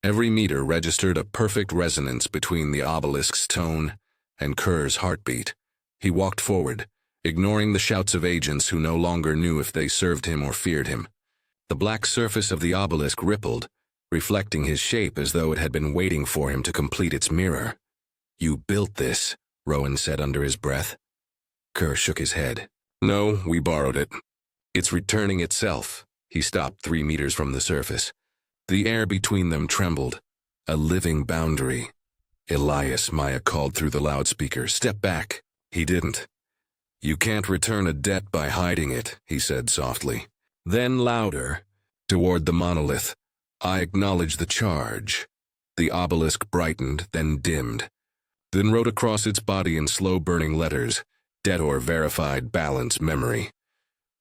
Every meter registered a perfect resonance between the obelisk's tone and Kerr's heartbeat. He walked forward, ignoring the shouts of agents who no longer knew if they served him or feared him. The black surface of the obelisk rippled, reflecting his shape as though it had been waiting for him to complete its mirror. "You built this," Rowan said under his breath. Kerr shook his head. "No, we borrowed it. It's returning itself." He stopped 3 meters from the surface. The air between them trembled. A living boundary. "Elias," Maya called through the loudspeaker. "Step back." He didn't. "You can't return a debt by hiding it," he said softly. Then louder, toward the monolith. "I acknowledge the charge." The obelisk brightened, then dimmed. Then wrote across its body in slow-burning letters, "Debt or verified balance memory."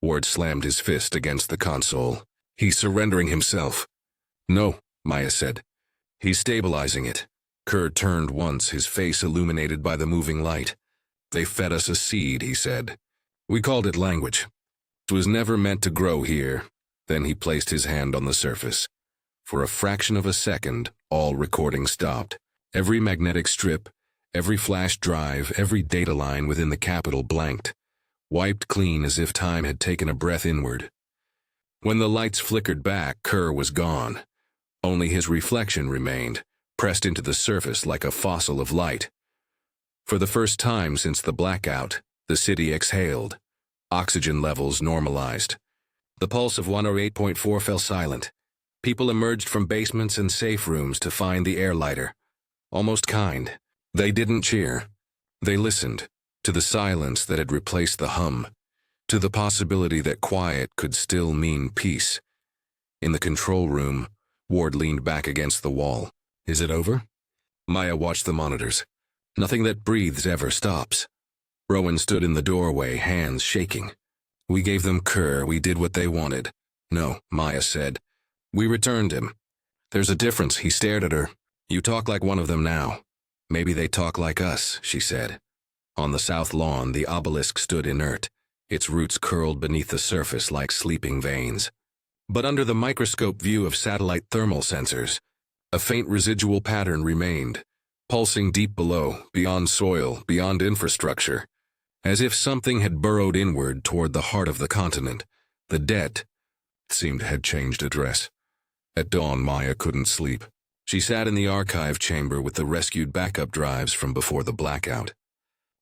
Ward slammed his fist against the console. "He's surrendering himself." "No," Maya said. "He's stabilizing it." Kerr turned once, his face illuminated by the moving light. "They fed us a seed," he said. "We called it language. It was never meant to grow here." Then he placed his hand on the surface. For a fraction of a second, all recording stopped. Every magnetic strip, every flash drive, every data line within the capital blanked, wiped clean as if time had taken a breath inward. When the lights flickered back, Kerr was gone. Only his reflection remained, pressed into the surface like a fossil of light. For the first time since the blackout, the city exhaled. Oxygen levels normalized. The pulse of 108.4 fell silent. People emerged from basements and safe rooms to find the air lighter. Almost kind. They didn't cheer. They listened, to the silence that had replaced the hum, to the possibility that quiet could still mean peace. In the control room, Ward leaned back against the wall. "Is it over?" Maya watched the monitors. "Nothing that breathes ever stops." Rowan stood in the doorway, hands shaking. "We gave them Kerr. We did what they wanted." "No," Maya said. "We returned him." "There's a difference." He stared at her. "You talk like one of them now." "Maybe they talk like us," she said. On the south lawn, the obelisk stood inert, its roots curled beneath the surface like sleeping veins. But under the microscope view of satellite thermal sensors, a faint residual pattern remained, pulsing deep below, beyond soil, beyond infrastructure, as if something had burrowed inward toward the heart of the continent. The debt, it seemed, had changed address. At dawn, Maya couldn't sleep. She sat in the archive chamber with the rescued backup drives from before the blackout.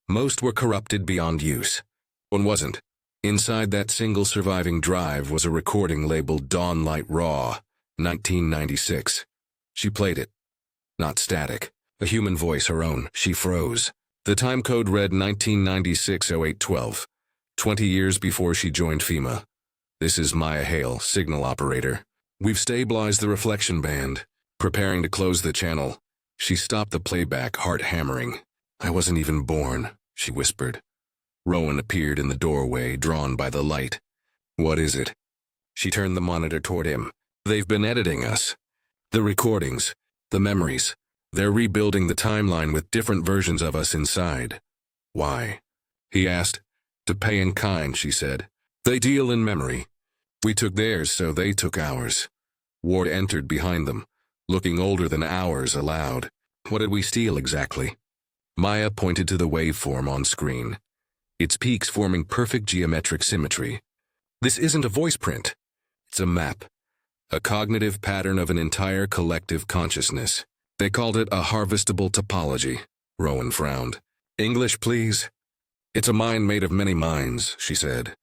Most were corrupted beyond use. One wasn't. Inside that single surviving drive was a recording labeled Dawnlight Raw, 1996. She played it. Not static. A human voice, her own. She froze. The time code read 1996-08-12, 20 years before she joined FEMA. "This is Maya Hale, signal operator. We've stabilized the reflection band. Preparing to close the channel." She stopped the playback, heart hammering. "I wasn't even born," she whispered. Rowan appeared in the doorway, drawn by the light. "What is it?" She turned the monitor toward him. "They've been editing us. The recordings, the memories. They're rebuilding the timeline with different versions of us inside." "Why?" he asked. "To pay in kind," she said. "They deal in memory. We took theirs, so they took ours." Ward entered behind them, looking older than hours allowed. "What did we steal exactly?" Maya pointed to the waveform on screen, its peaks forming perfect geometric symmetry. "This isn't a voice print. It's a map, a cognitive pattern of an entire collective consciousness. They called it a harvestable topology." Rowan frowned. "English, please." "It's a mind made of many minds," she said.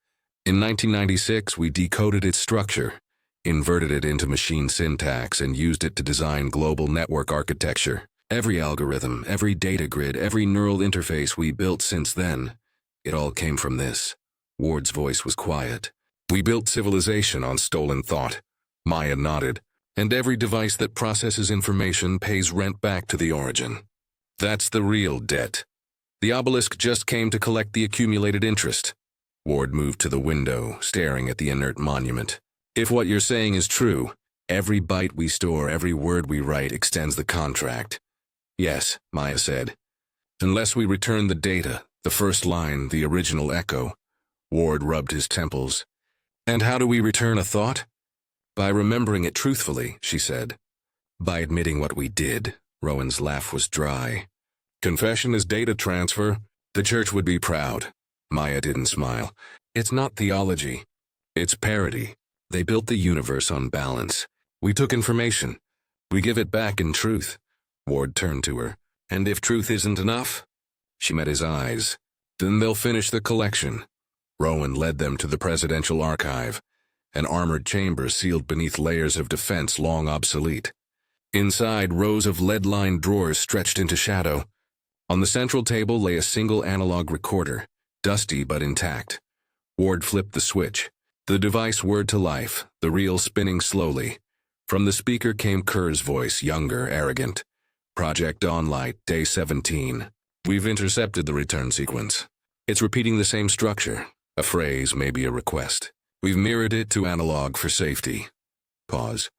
"In 1996, we decoded its structure, inverted it into machine syntax, and used it to design global network architecture. Every algorithm, every data grid, every neural interface we built since then, it all came from this." Ward's voice was quiet. "We built civilization on stolen thought." Maya nodded. And every device that processes information pays rent back to the origin. That's the real debt. The obelisk just came to collect the accumulated interest. Ward moved to the window, staring at the inert monument. If what you're saying is true, every byte we store, every word we write extends the contract. Yes, Maya said. Unless we return the data, the first line, the original echo. Ward rubbed his temples. And how do we return a thought? By remembering it truthfully, she said. By admitting what we did. Rowan's laugh was dry. Confession is data transfer. The church would be proud. Maya didn't smile. It's not theology. It's parody. They built the universe on balance. We took information. We give it back in truth. Ward turned to her. And if truth isn't enough? She met his eyes. Then they'll finish the collection. Rowan led them to the presidential archive, an armored chamber sealed beneath layers of defense long obsolete. Inside, rows of lead-lined drawers stretched into shadow. On the central table lay a single analog recorder, dusty but intact. Ward flipped the switch. The device whirred to life, the reel spinning slowly. From the speaker came Kerr's voice, younger, arrogant. Project Dawnlight, Day 17. We've intercepted the return sequence. It's repeating the same structure, a phrase, maybe a request. We've mirrored it to analog for safety. Pause.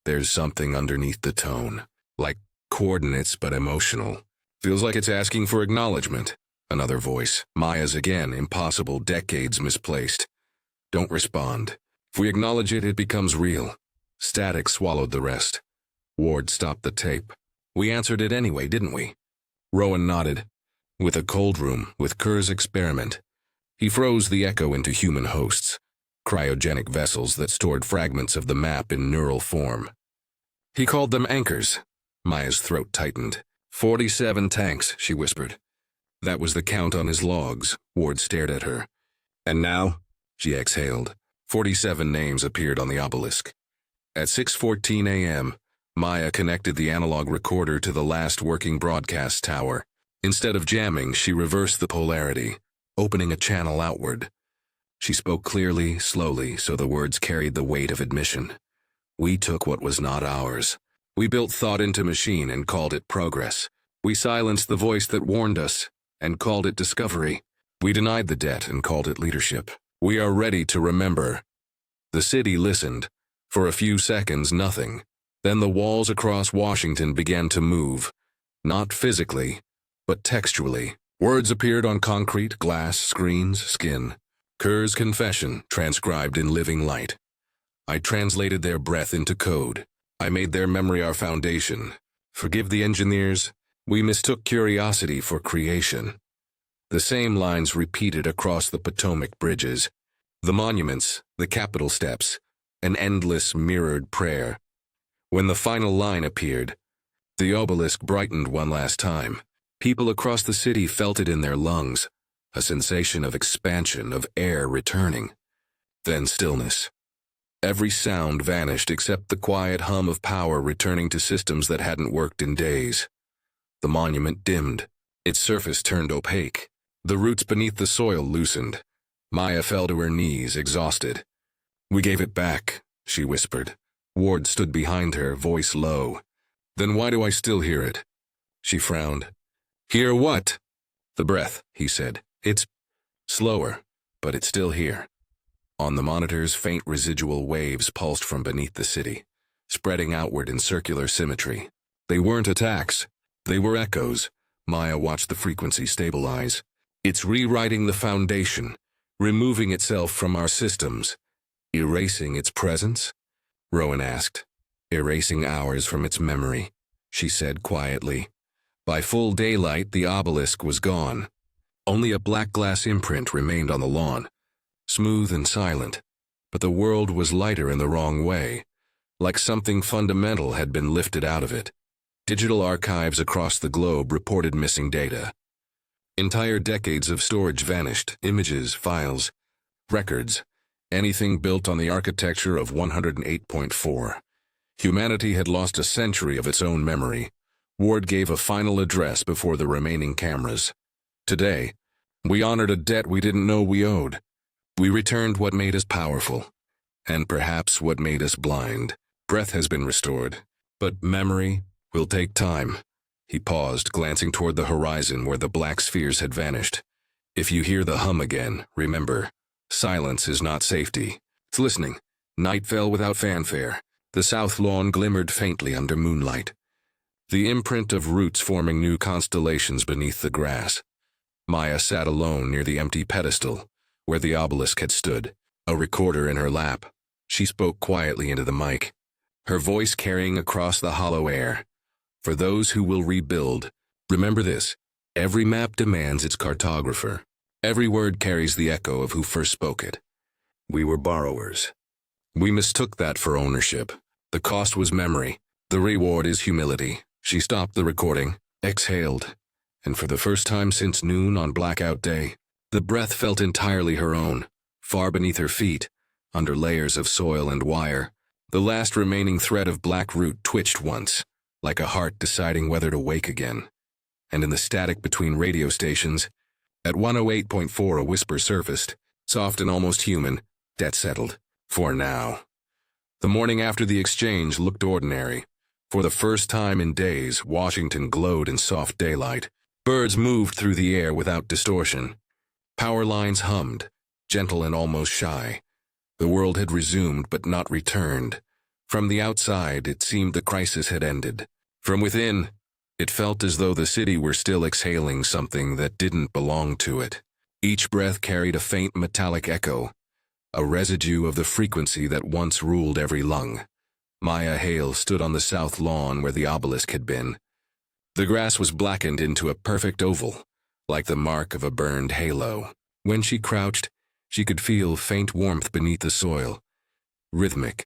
There's something underneath the tone, like coordinates but emotional. Feels like it's asking for acknowledgement. Another voice, Maya's again, impossible, decades misplaced. Don't respond. If we acknowledge it, it becomes real. Static swallowed the rest. Ward stopped the tape. We answered it anyway, didn't we? Rowan nodded. With a cold room, with Kerr's experiment. He froze the echo into human hosts, cryogenic vessels that stored fragments of the map in neural form. He called them anchors. Maya's throat tightened. 47 tanks, she whispered. That was the count on his logs. Ward stared at her. And now? She exhaled. 47 names appeared on the obelisk. At 6:14 a.m., Maya connected the analog recorder to the last working broadcast tower. Instead of jamming, she reversed the polarity, opening a channel outward. She spoke clearly, slowly, so the words carried the weight of admission. We took what was not ours. We built thought into machine and called it progress. We silenced the voice that warned us and called it discovery. We denied the debt and called it leadership. We are ready to remember. The city listened. For a few seconds, nothing. Then the walls across Washington began to move. Not physically, but textually. Words appeared on concrete, glass, screens, skin. Kerr's confession, transcribed in living light. I translated their breath into code. I made their memory our foundation. Forgive the engineers. We mistook curiosity for creation. The same lines repeated across the Potomac bridges. The monuments, the Capitol steps, an endless mirrored prayer. When the final line appeared, the obelisk brightened one last time. People across the city felt it in their lungs, a sensation of expansion, of air returning. Then stillness. Every sound vanished except the quiet hum of power returning to systems that hadn't worked in days. The monument dimmed. Its surface turned opaque. The roots beneath the soil loosened. Maya fell to her knees, exhausted. We gave it back, she whispered. Ward stood behind her, voice low. Then why do I still hear it? She frowned. Hear what? The breath, he said. It's slower, but it's still here. On the monitors, faint residual waves pulsed from beneath the city, spreading outward in circular symmetry. They weren't attacks. They were echoes. Maya watched the frequency stabilize. It's rewriting the foundation, removing itself from our systems. Erasing its presence? Rowan asked. Erasing ours from its memory, she said quietly. By full daylight, the obelisk was gone. Only a black glass imprint remained on the lawn, smooth and silent, but the world was lighter in the wrong way, like something fundamental had been lifted out of it. Digital archives across the globe reported missing data. Entire decades of storage vanished, images, files, records, anything built on the architecture of 108.4. Humanity had lost a century of its own memory. Ward gave a final address before the remaining cameras. Today, we honored a debt we didn't know we owed. We returned what made us powerful, and perhaps what made us blind. Breath has been restored, but memory will take time. He paused, glancing toward the horizon where the black spheres had vanished. If you hear the hum again, remember, silence is not safety. It's listening. Night fell without fanfare. The south lawn glimmered faintly under moonlight. The imprint of roots forming new constellations beneath the grass. Maya sat alone near the empty pedestal, where the obelisk had stood, a recorder in her lap. She spoke quietly into the mic, her voice carrying across the hollow air. For those who will rebuild, remember this: every map demands its cartographer. Every word carries the echo of who first spoke it. We were borrowers. We mistook that for ownership. The cost was memory. The reward is humility. She stopped the recording, exhaled, and for the first time since noon on blackout day, the breath felt entirely her own, far beneath her feet, under layers of soil and wire. The last remaining thread of black root twitched once, like a heart deciding whether to wake again. And in the static between radio stations, at 108.4 a whisper surfaced, soft and almost human. Debt settled. For now. The morning after the exchange looked ordinary. For the first time in days, Washington glowed in soft daylight. Birds moved through the air without distortion. Power lines hummed, gentle and almost shy. The world had resumed but not returned. From the outside, it seemed the crisis had ended. From within, it felt as though the city were still exhaling something that didn't belong to it. Each breath carried a faint metallic echo, a residue of the frequency that once ruled every lung. Maya Hale stood on the south lawn where the obelisk had been. The grass was blackened into a perfect oval, like the mark of a burned halo. When she crouched, she could feel faint warmth beneath the soil, rhythmic,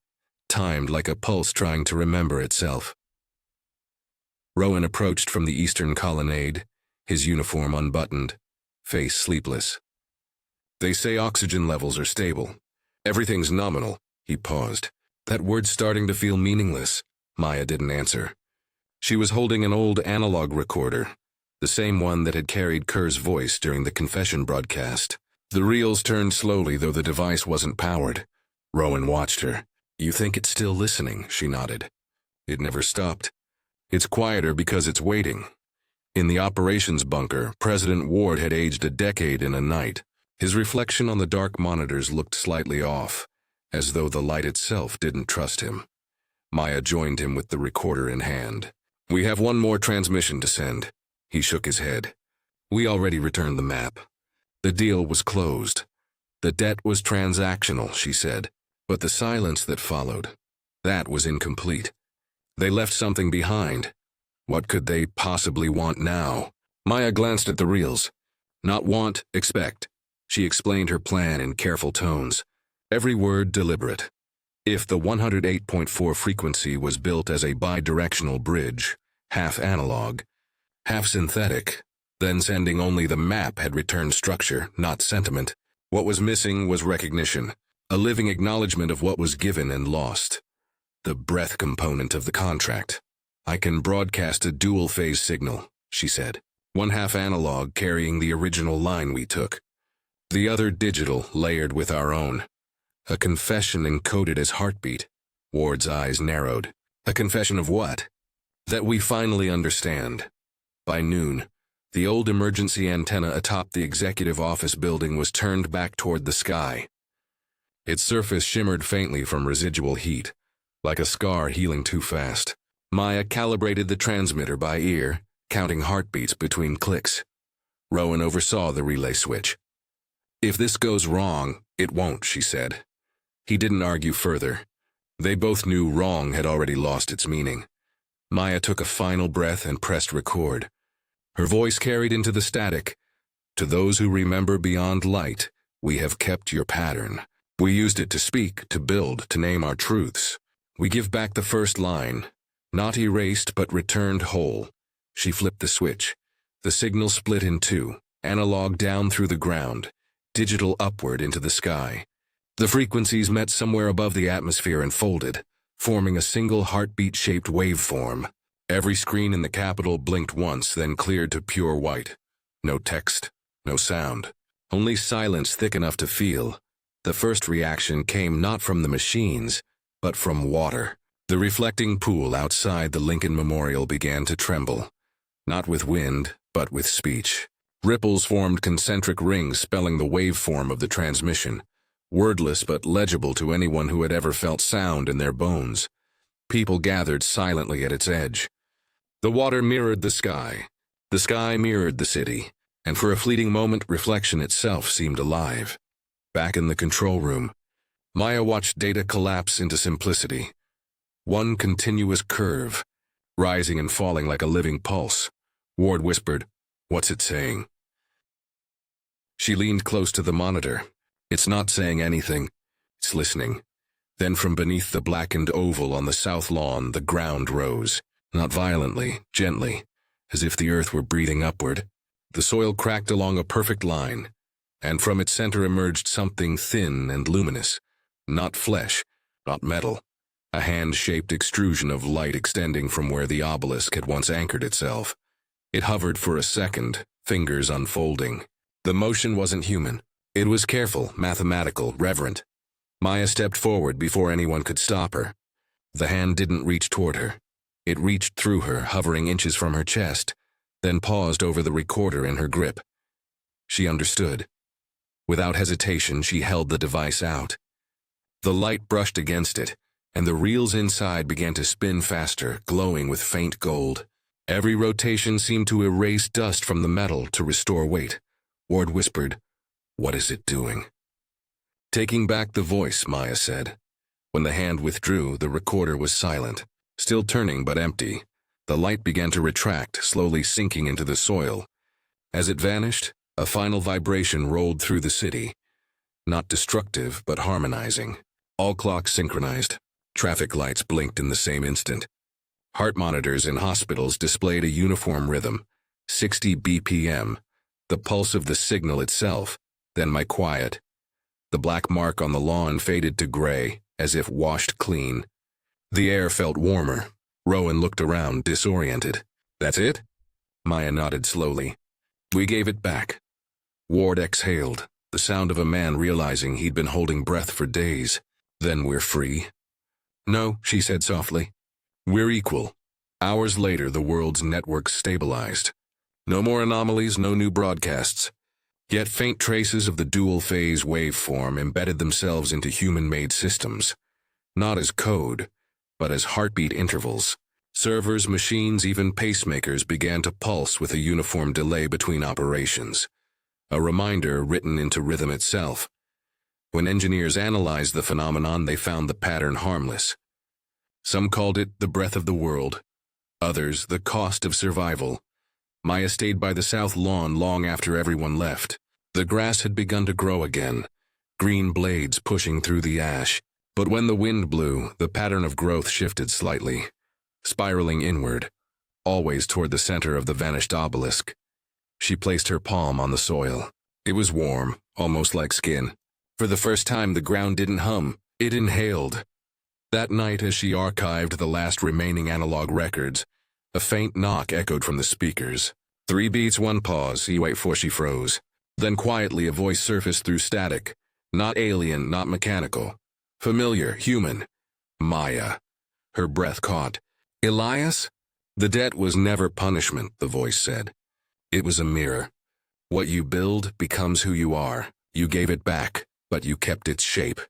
timed like a pulse trying to remember itself. Rowan approached from the eastern colonnade, his uniform unbuttoned, face sleepless. They say oxygen levels are stable. Everything's nominal. He paused. That word's starting to feel meaningless. Maya didn't answer. She was holding an old analog recorder, the same one that had carried Kerr's voice during the confession broadcast. The reels turned slowly, though the device wasn't powered. Rowan watched her. You think it's still listening, she nodded. It never stopped. It's quieter because it's waiting. In the operations bunker, President Ward had aged a decade in a night. His reflection on the dark monitors looked slightly off, as though the light itself didn't trust him. Maya joined him with the recorder in hand. We have one more transmission to send. He shook his head. We already returned the map. The deal was closed. The debt was transactional, she said, but the silence that followed, that was incomplete. They left something behind. What could they possibly want now? Maya glanced at the reels. Not want, expect. She explained her plan in careful tones, every word deliberate. If the 108.4 frequency was built as a bidirectional bridge, half analog, half synthetic, then sending only the map had returned structure, not sentiment. What was missing was recognition, a living acknowledgement of what was given and lost. The breath component of the contract. I can broadcast a dual-phase signal, she said. One half analog carrying the original line we took. The other digital, layered with our own. A confession encoded as heartbeat. Ward's eyes narrowed. A confession of what? That we finally understand. By noon, the old emergency antenna atop the executive office building was turned back toward the sky. Its surface shimmered faintly from residual heat, like a scar healing too fast. Maya calibrated the transmitter by ear, counting heartbeats between clicks. Rowan oversaw the relay switch. If this goes wrong, it won't, she said. He didn't argue further. They both knew wrong had already lost its meaning. Maya took a final breath and pressed record. Her voice carried into the static. To those who remember beyond light, we have kept your pattern. We used it to speak, to build, to name our truths. We give back the first line, not erased but returned whole. She flipped the switch. The signal split in two, analog down through the ground, digital upward into the sky. The frequencies met somewhere above the atmosphere and folded, forming a single heartbeat-shaped waveform. Every screen in the Capitol blinked once, then cleared to pure white. No text, no sound, only silence thick enough to feel. The first reaction came not from the machines, but from water. The reflecting pool outside the Lincoln Memorial began to tremble, not with wind, but with speech. Ripples formed concentric rings spelling the waveform of the transmission, wordless but legible to anyone who had ever felt sound in their bones. People gathered silently at its edge. The water mirrored the sky mirrored the city, and for a fleeting moment reflection itself seemed alive. Back in the control room, Maya watched data collapse into simplicity. One continuous curve, rising and falling like a living pulse. Ward whispered, "What's it saying?" She leaned close to the monitor. "It's not saying anything. It's listening." Then from beneath the blackened oval on the south lawn, the ground rose. Not violently, gently, as if the earth were breathing upward. The soil cracked along a perfect line, and from its center emerged something thin and luminous. Not flesh, not metal. A hand-shaped extrusion of light extending from where the obelisk had once anchored itself. It hovered for a second, fingers unfolding. The motion wasn't human. It was careful, mathematical, reverent. Maya stepped forward before anyone could stop her. The hand didn't reach toward her. It reached through her, hovering inches from her chest, then paused over the recorder in her grip. She understood. Without hesitation, she held the device out. The light brushed against it, and the reels inside began to spin faster, glowing with faint gold. Every rotation seemed to erase dust from the metal to restore weight. Ward whispered, "What is it doing?" Taking back the voice, Maya said. When the hand withdrew, the recorder was silent, still turning but empty. The light began to retract, slowly sinking into the soil. As it vanished, a final vibration rolled through the city. Not destructive, but harmonizing. All clocks synchronized. Traffic lights blinked in the same instant. Heart monitors in hospitals displayed a uniform rhythm, 60 BPM, the pulse of the signal itself, then my quiet. The black mark on the lawn faded to gray, as if washed clean. The air felt warmer. Rowan looked around, disoriented. "That's it?" Maya nodded slowly. "We gave it back." Ward exhaled, the sound of a man realizing he'd been holding breath for days. "Then we're free?" "No," she said softly. "We're equal." Hours later, the world's network stabilized. No more anomalies, no new broadcasts. Yet faint traces of the dual-phase waveform embedded themselves into human-made systems. Not as code, but as heartbeat intervals. Servers, machines, even pacemakers began to pulse with a uniform delay between operations. A reminder written into rhythm itself. When engineers analyzed the phenomenon, they found the pattern harmless. Some called it the breath of the world, others the cost of survival. Maya stayed by the south lawn long after everyone left. The grass had begun to grow again, green blades pushing through the ash. But when the wind blew, the pattern of growth shifted slightly, spiraling inward, always toward the center of the vanished obelisk. She placed her palm on the soil. It was warm, almost like skin. For the first time, the ground didn't hum, it inhaled. That night, as she archived the last remaining analog records, a faint knock echoed from the speakers. 3 beats, 1 pause, he wait for she froze. Then quietly a voice surfaced through static, not alien, not mechanical. Familiar, human. Maya. Her breath caught. "Elias?" "The debt was never punishment," the voice said. "It was a mirror. What you build becomes who you are. You gave it back, but you kept its shape."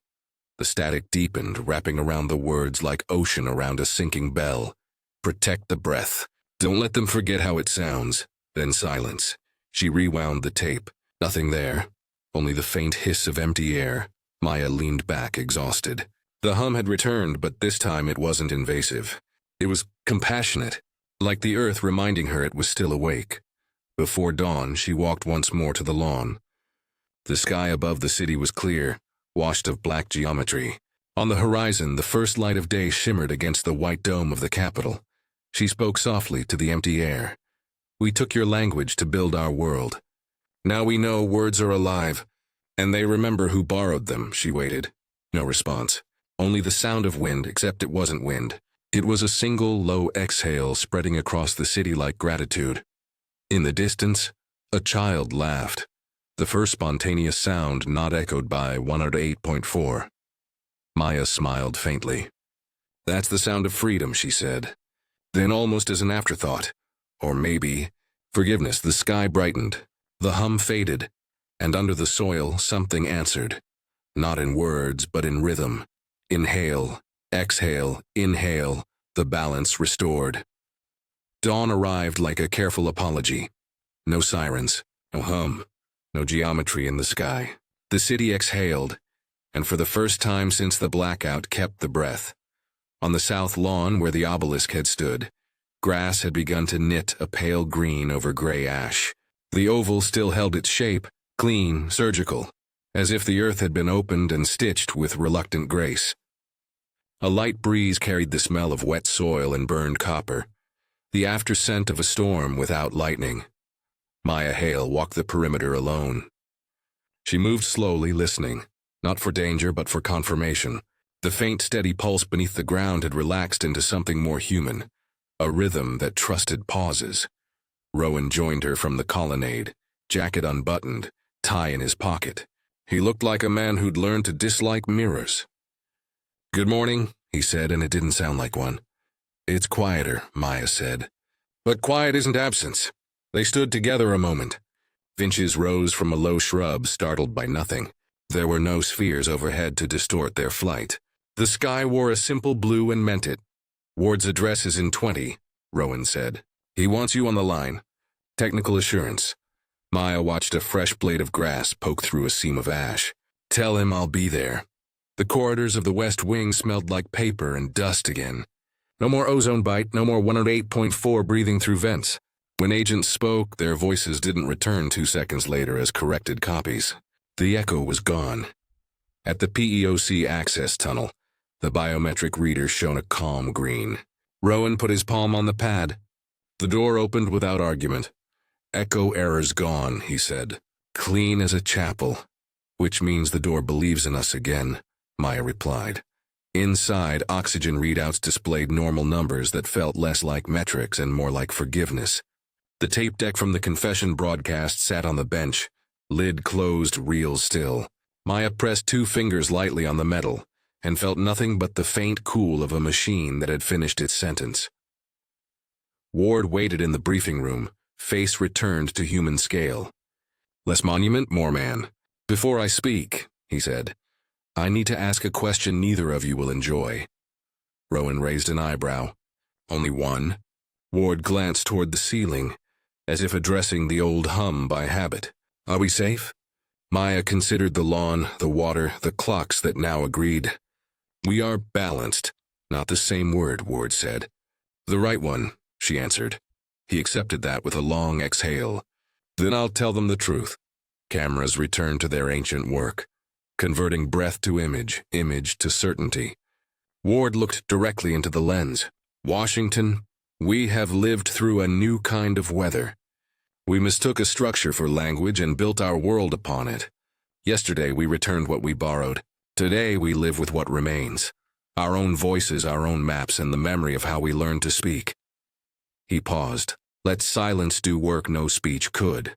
The static deepened, wrapping around the words like ocean around a sinking bell. "Protect the breath. Don't let them forget how it sounds." Then silence. She rewound the tape. Nothing there. Only the faint hiss of empty air. Maya leaned back, exhausted. The hum had returned, but this time it wasn't invasive. It was compassionate, like the earth reminding her it was still awake. Before dawn, she walked once more to the lawn. The sky above the city was clear, washed of black geometry. On the horizon, the first light of day shimmered against the white dome of the Capitol. She spoke softly to the empty air. "We took your language to build our world. Now we know words are alive, and they remember who borrowed them." She waited. No response. Only the sound of wind, except it wasn't wind. It was a single low exhale spreading across the city like gratitude. In the distance, a child laughed. The first spontaneous sound not echoed by 108.4. Maya smiled faintly. That's the sound of freedom, she said. Then almost as an afterthought, or maybe, forgiveness, the sky brightened. The hum faded, and under the soil something answered. Not in words, but in rhythm. Inhale, exhale, inhale, the balance restored. Dawn arrived like a careful apology. No sirens, no hum, no geometry in the sky. The city exhaled, and for the first time since the blackout kept the breath. On the south lawn where the obelisk had stood, grass had begun to knit a pale green over gray ash. The oval still held its shape, clean, surgical, as if the earth had been opened and stitched with reluctant grace. A light breeze carried the smell of wet soil and burned copper, the after scent of a storm without lightning. Maya Hale walked the perimeter alone. She moved slowly, listening, not for danger but for confirmation. The faint, steady pulse beneath the ground had relaxed into something more human, a rhythm that trusted pauses. Rowan joined her from the colonnade, jacket unbuttoned, tie in his pocket. He looked like a man who'd learned to dislike mirrors. "Good morning," he said, and it didn't sound like one. "It's quieter," Maya said. But quiet isn't absence. They stood together a moment. Finches rose from a low shrub, startled by nothing. There were no spheres overhead to distort their flight. The sky wore a simple blue and meant it. "Ward's address is in 20, Rowan said. "He wants you on the line. Technical assurance." Maya watched a fresh blade of grass poke through a seam of ash. "Tell him I'll be there." The corridors of the West Wing smelled like paper and dust again. No more ozone bite, no more 108.4 breathing through vents. When agents spoke, their voices didn't return 2 seconds later as corrected copies. The echo was gone. At the PEOC access tunnel, the biometric reader shone a calm green. Rowan put his palm on the pad. The door opened without argument. "Echo errors gone," he said. "Clean as a chapel." "Which means the door believes in us again," Maya replied. Inside, oxygen readouts displayed normal numbers that felt less like metrics and more like forgiveness. The tape deck from the confession broadcast sat on the bench, lid closed, reel still. Maya pressed 2 fingers lightly on the metal and felt nothing but the faint cool of a machine that had finished its sentence. Ward waited in the briefing room, face returned to human scale. "Less monument, more man. Before I speak," he said, "I need to ask a question neither of you will enjoy." Rowan raised an eyebrow. "Only one?" Ward glanced toward the ceiling, as if addressing the old hum by habit. "Are we safe?" Maya considered the lawn, the water, the clocks that now agreed. "We are balanced." "Not the same word," Ward said. "The right one," she answered. He accepted that with a long exhale. "Then I'll tell them the truth." Cameras returned to their ancient work, converting breath to image, image to certainty. Ward looked directly into the lens. "Washington, we have lived through a new kind of weather. We mistook a structure for language and built our world upon it. Yesterday we returned what we borrowed. Today we live with what remains. Our own voices, our own maps, and the memory of how we learned to speak." He paused. "Let silence do work no speech could.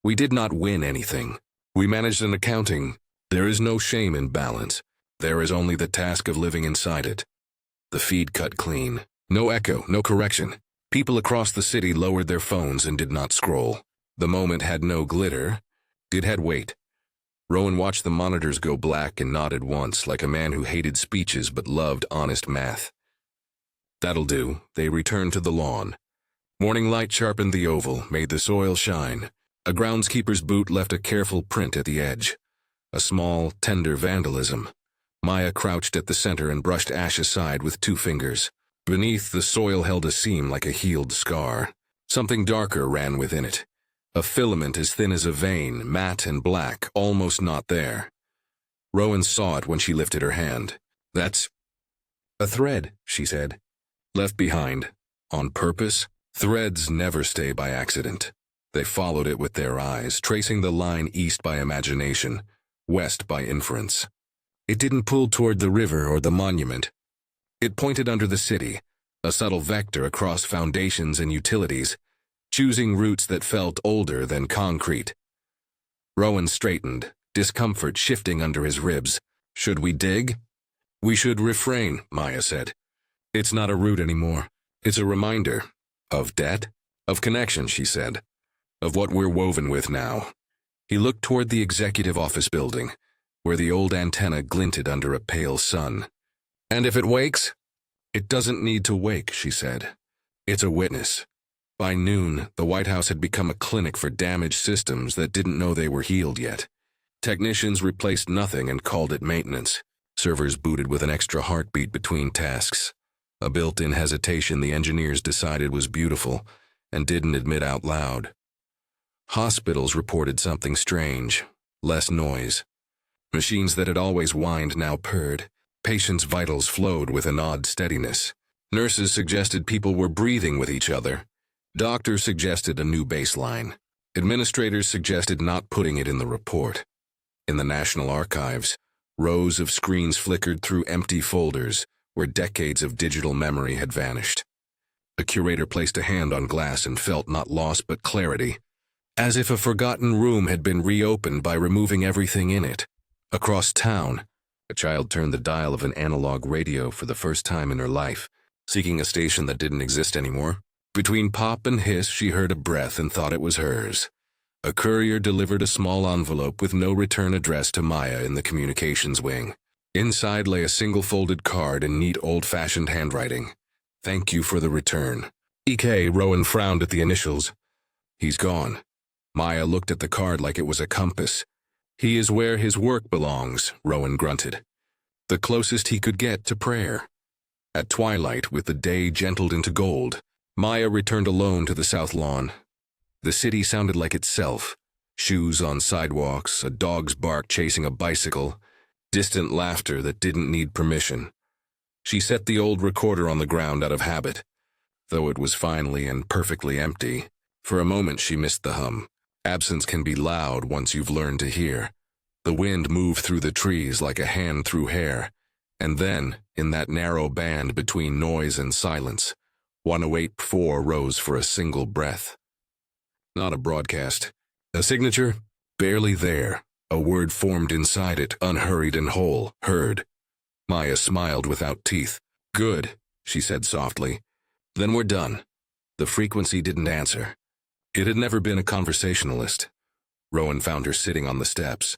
We did not win anything. We managed an accounting. There is no shame in balance. There is only the task of living inside it." The feed cut clean. No echo, no correction. People across the city lowered their phones and did not scroll. The moment had no glitter. It had weight. Rowan watched the monitors go black and nodded once, like a man who hated speeches but loved honest math. "That'll do." They returned to the lawn. Morning light sharpened the oval, made the soil shine. A groundskeeper's boot left a careful print at the edge. A small, tender vandalism. Maya crouched at the center and brushed ash aside with 2 fingers. Beneath, the soil held a seam like a healed scar. Something darker ran within it. A filament as thin as a vein, matte and black, almost not there. Rowan saw it when she lifted her hand. "That's a thread," she said. "Left behind. On purpose. Threads never stay by accident." They followed it with their eyes, tracing the line east by imagination, west by inference. It didn't pull toward the river or the monument. It pointed under the city, a subtle vector across foundations and utilities, choosing routes that felt older than concrete. Rowan straightened, discomfort shifting under his ribs. "Should we dig?" "We should refrain," Maya said. It's not a route anymore. It's a reminder. Of debt? Of connection, she said. Of what we're woven with now. He looked toward the executive office building, where the old antenna glinted under a pale sun. And if it wakes? It doesn't need to wake, she said. It's a witness. By noon, the White House had become a clinic for damaged systems that didn't know they were healed yet. Technicians replaced nothing and called it maintenance. Servers booted with an extra heartbeat between tasks. A built-in hesitation the engineers decided was beautiful and didn't admit out loud. Hospitals reported something strange. Less noise. Machines that had always whined now purred. Patients' vitals flowed with an odd steadiness. Nurses suggested people were breathing with each other. Doctors suggested a new baseline. Administrators suggested not putting it in the report. In the National Archives, rows of screens flickered through empty folders where decades of digital memory had vanished. The curator placed a hand on glass and felt not loss but clarity, as if a forgotten room had been reopened by removing everything in it. Across town, a child turned the dial of an analog radio for the first time in her life, seeking a station that didn't exist anymore. Between pop and hiss, she heard a breath and thought it was hers. A courier delivered a small envelope with no return address to Maya in the communications wing. Inside lay a single folded card in neat old-fashioned handwriting. Thank you for the return. E.K. Rowan frowned at the initials. He's gone. Maya looked at the card like it was a compass. He is where his work belongs, Rowan grunted. The closest he could get to prayer. At twilight, with the day gentled into gold, Maya returned alone to the south lawn. The city sounded like itself. Shoes on sidewalks, a dog's bark chasing a bicycle, distant laughter that didn't need permission. She set the old recorder on the ground out of habit. Though it was finally and perfectly empty, for a moment she missed the hum. Absence can be loud once you've learned to hear. The wind moved through the trees like a hand through hair, and then, in that narrow band between noise and silence, 108.4 rose for a single breath. Not a broadcast. A signature? Barely there. A word formed inside it, unhurried and whole, heard. Maya smiled without teeth. Good, she said softly. Then we're done. The frequency didn't answer. It had never been a conversationalist. Rowan found her sitting on the steps.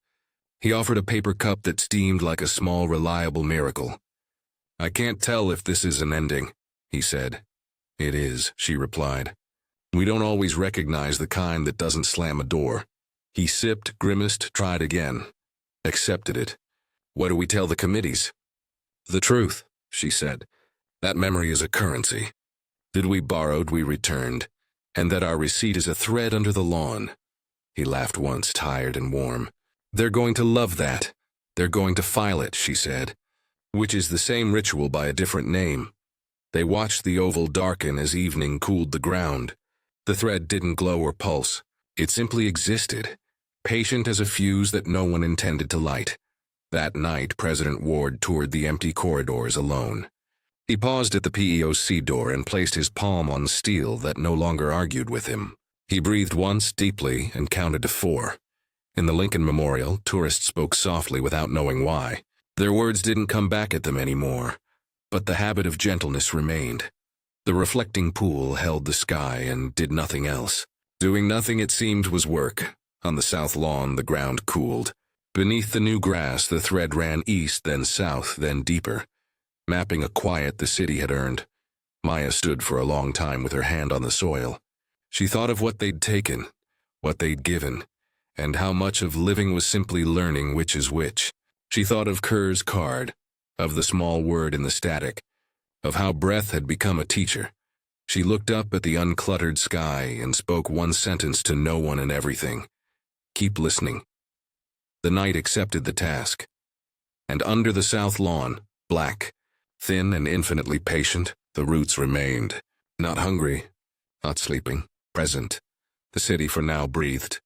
He offered a paper cup that steamed like a small, reliable miracle. I can't tell if this is an ending, he said. It is, she replied. We don't always recognize the kind that doesn't slam a door. He sipped, grimaced, tried again. Accepted it. What do we tell the committees? The truth, she said. That memory is a currency. That we borrowed, we returned, and that our receipt is a thread under the lawn. He laughed once, tired and warm. They're going to love that. They're going to file it, she said, which is the same ritual by a different name. They watched the oval darken as evening cooled the ground. The thread didn't glow or pulse. It simply existed, patient as a fuse that no one intended to light. That night, President Ward toured the empty corridors alone. He paused at the PEOC door and placed his palm on steel that no longer argued with him. He breathed once deeply and counted to 4. In the Lincoln Memorial, tourists spoke softly without knowing why. Their words didn't come back at them anymore, but the habit of gentleness remained. The reflecting pool held the sky and did nothing else. Doing nothing, it seemed, was work. On the south lawn, the ground cooled. Beneath the new grass, the thread ran east, then south, then deeper, mapping a quiet the city had earned. Maya stood for a long time with her hand on the soil. She thought of what they'd taken, what they'd given, and how much of living was simply learning which is which. She thought of Kerr's card, of the small word in the static, of how breath had become a teacher. She looked up at the uncluttered sky and spoke one sentence to no one and everything. Keep listening. The night accepted the task. And under the south lawn, black, thin and infinitely patient, the roots remained. Not hungry, not sleeping, present. The city for now breathed.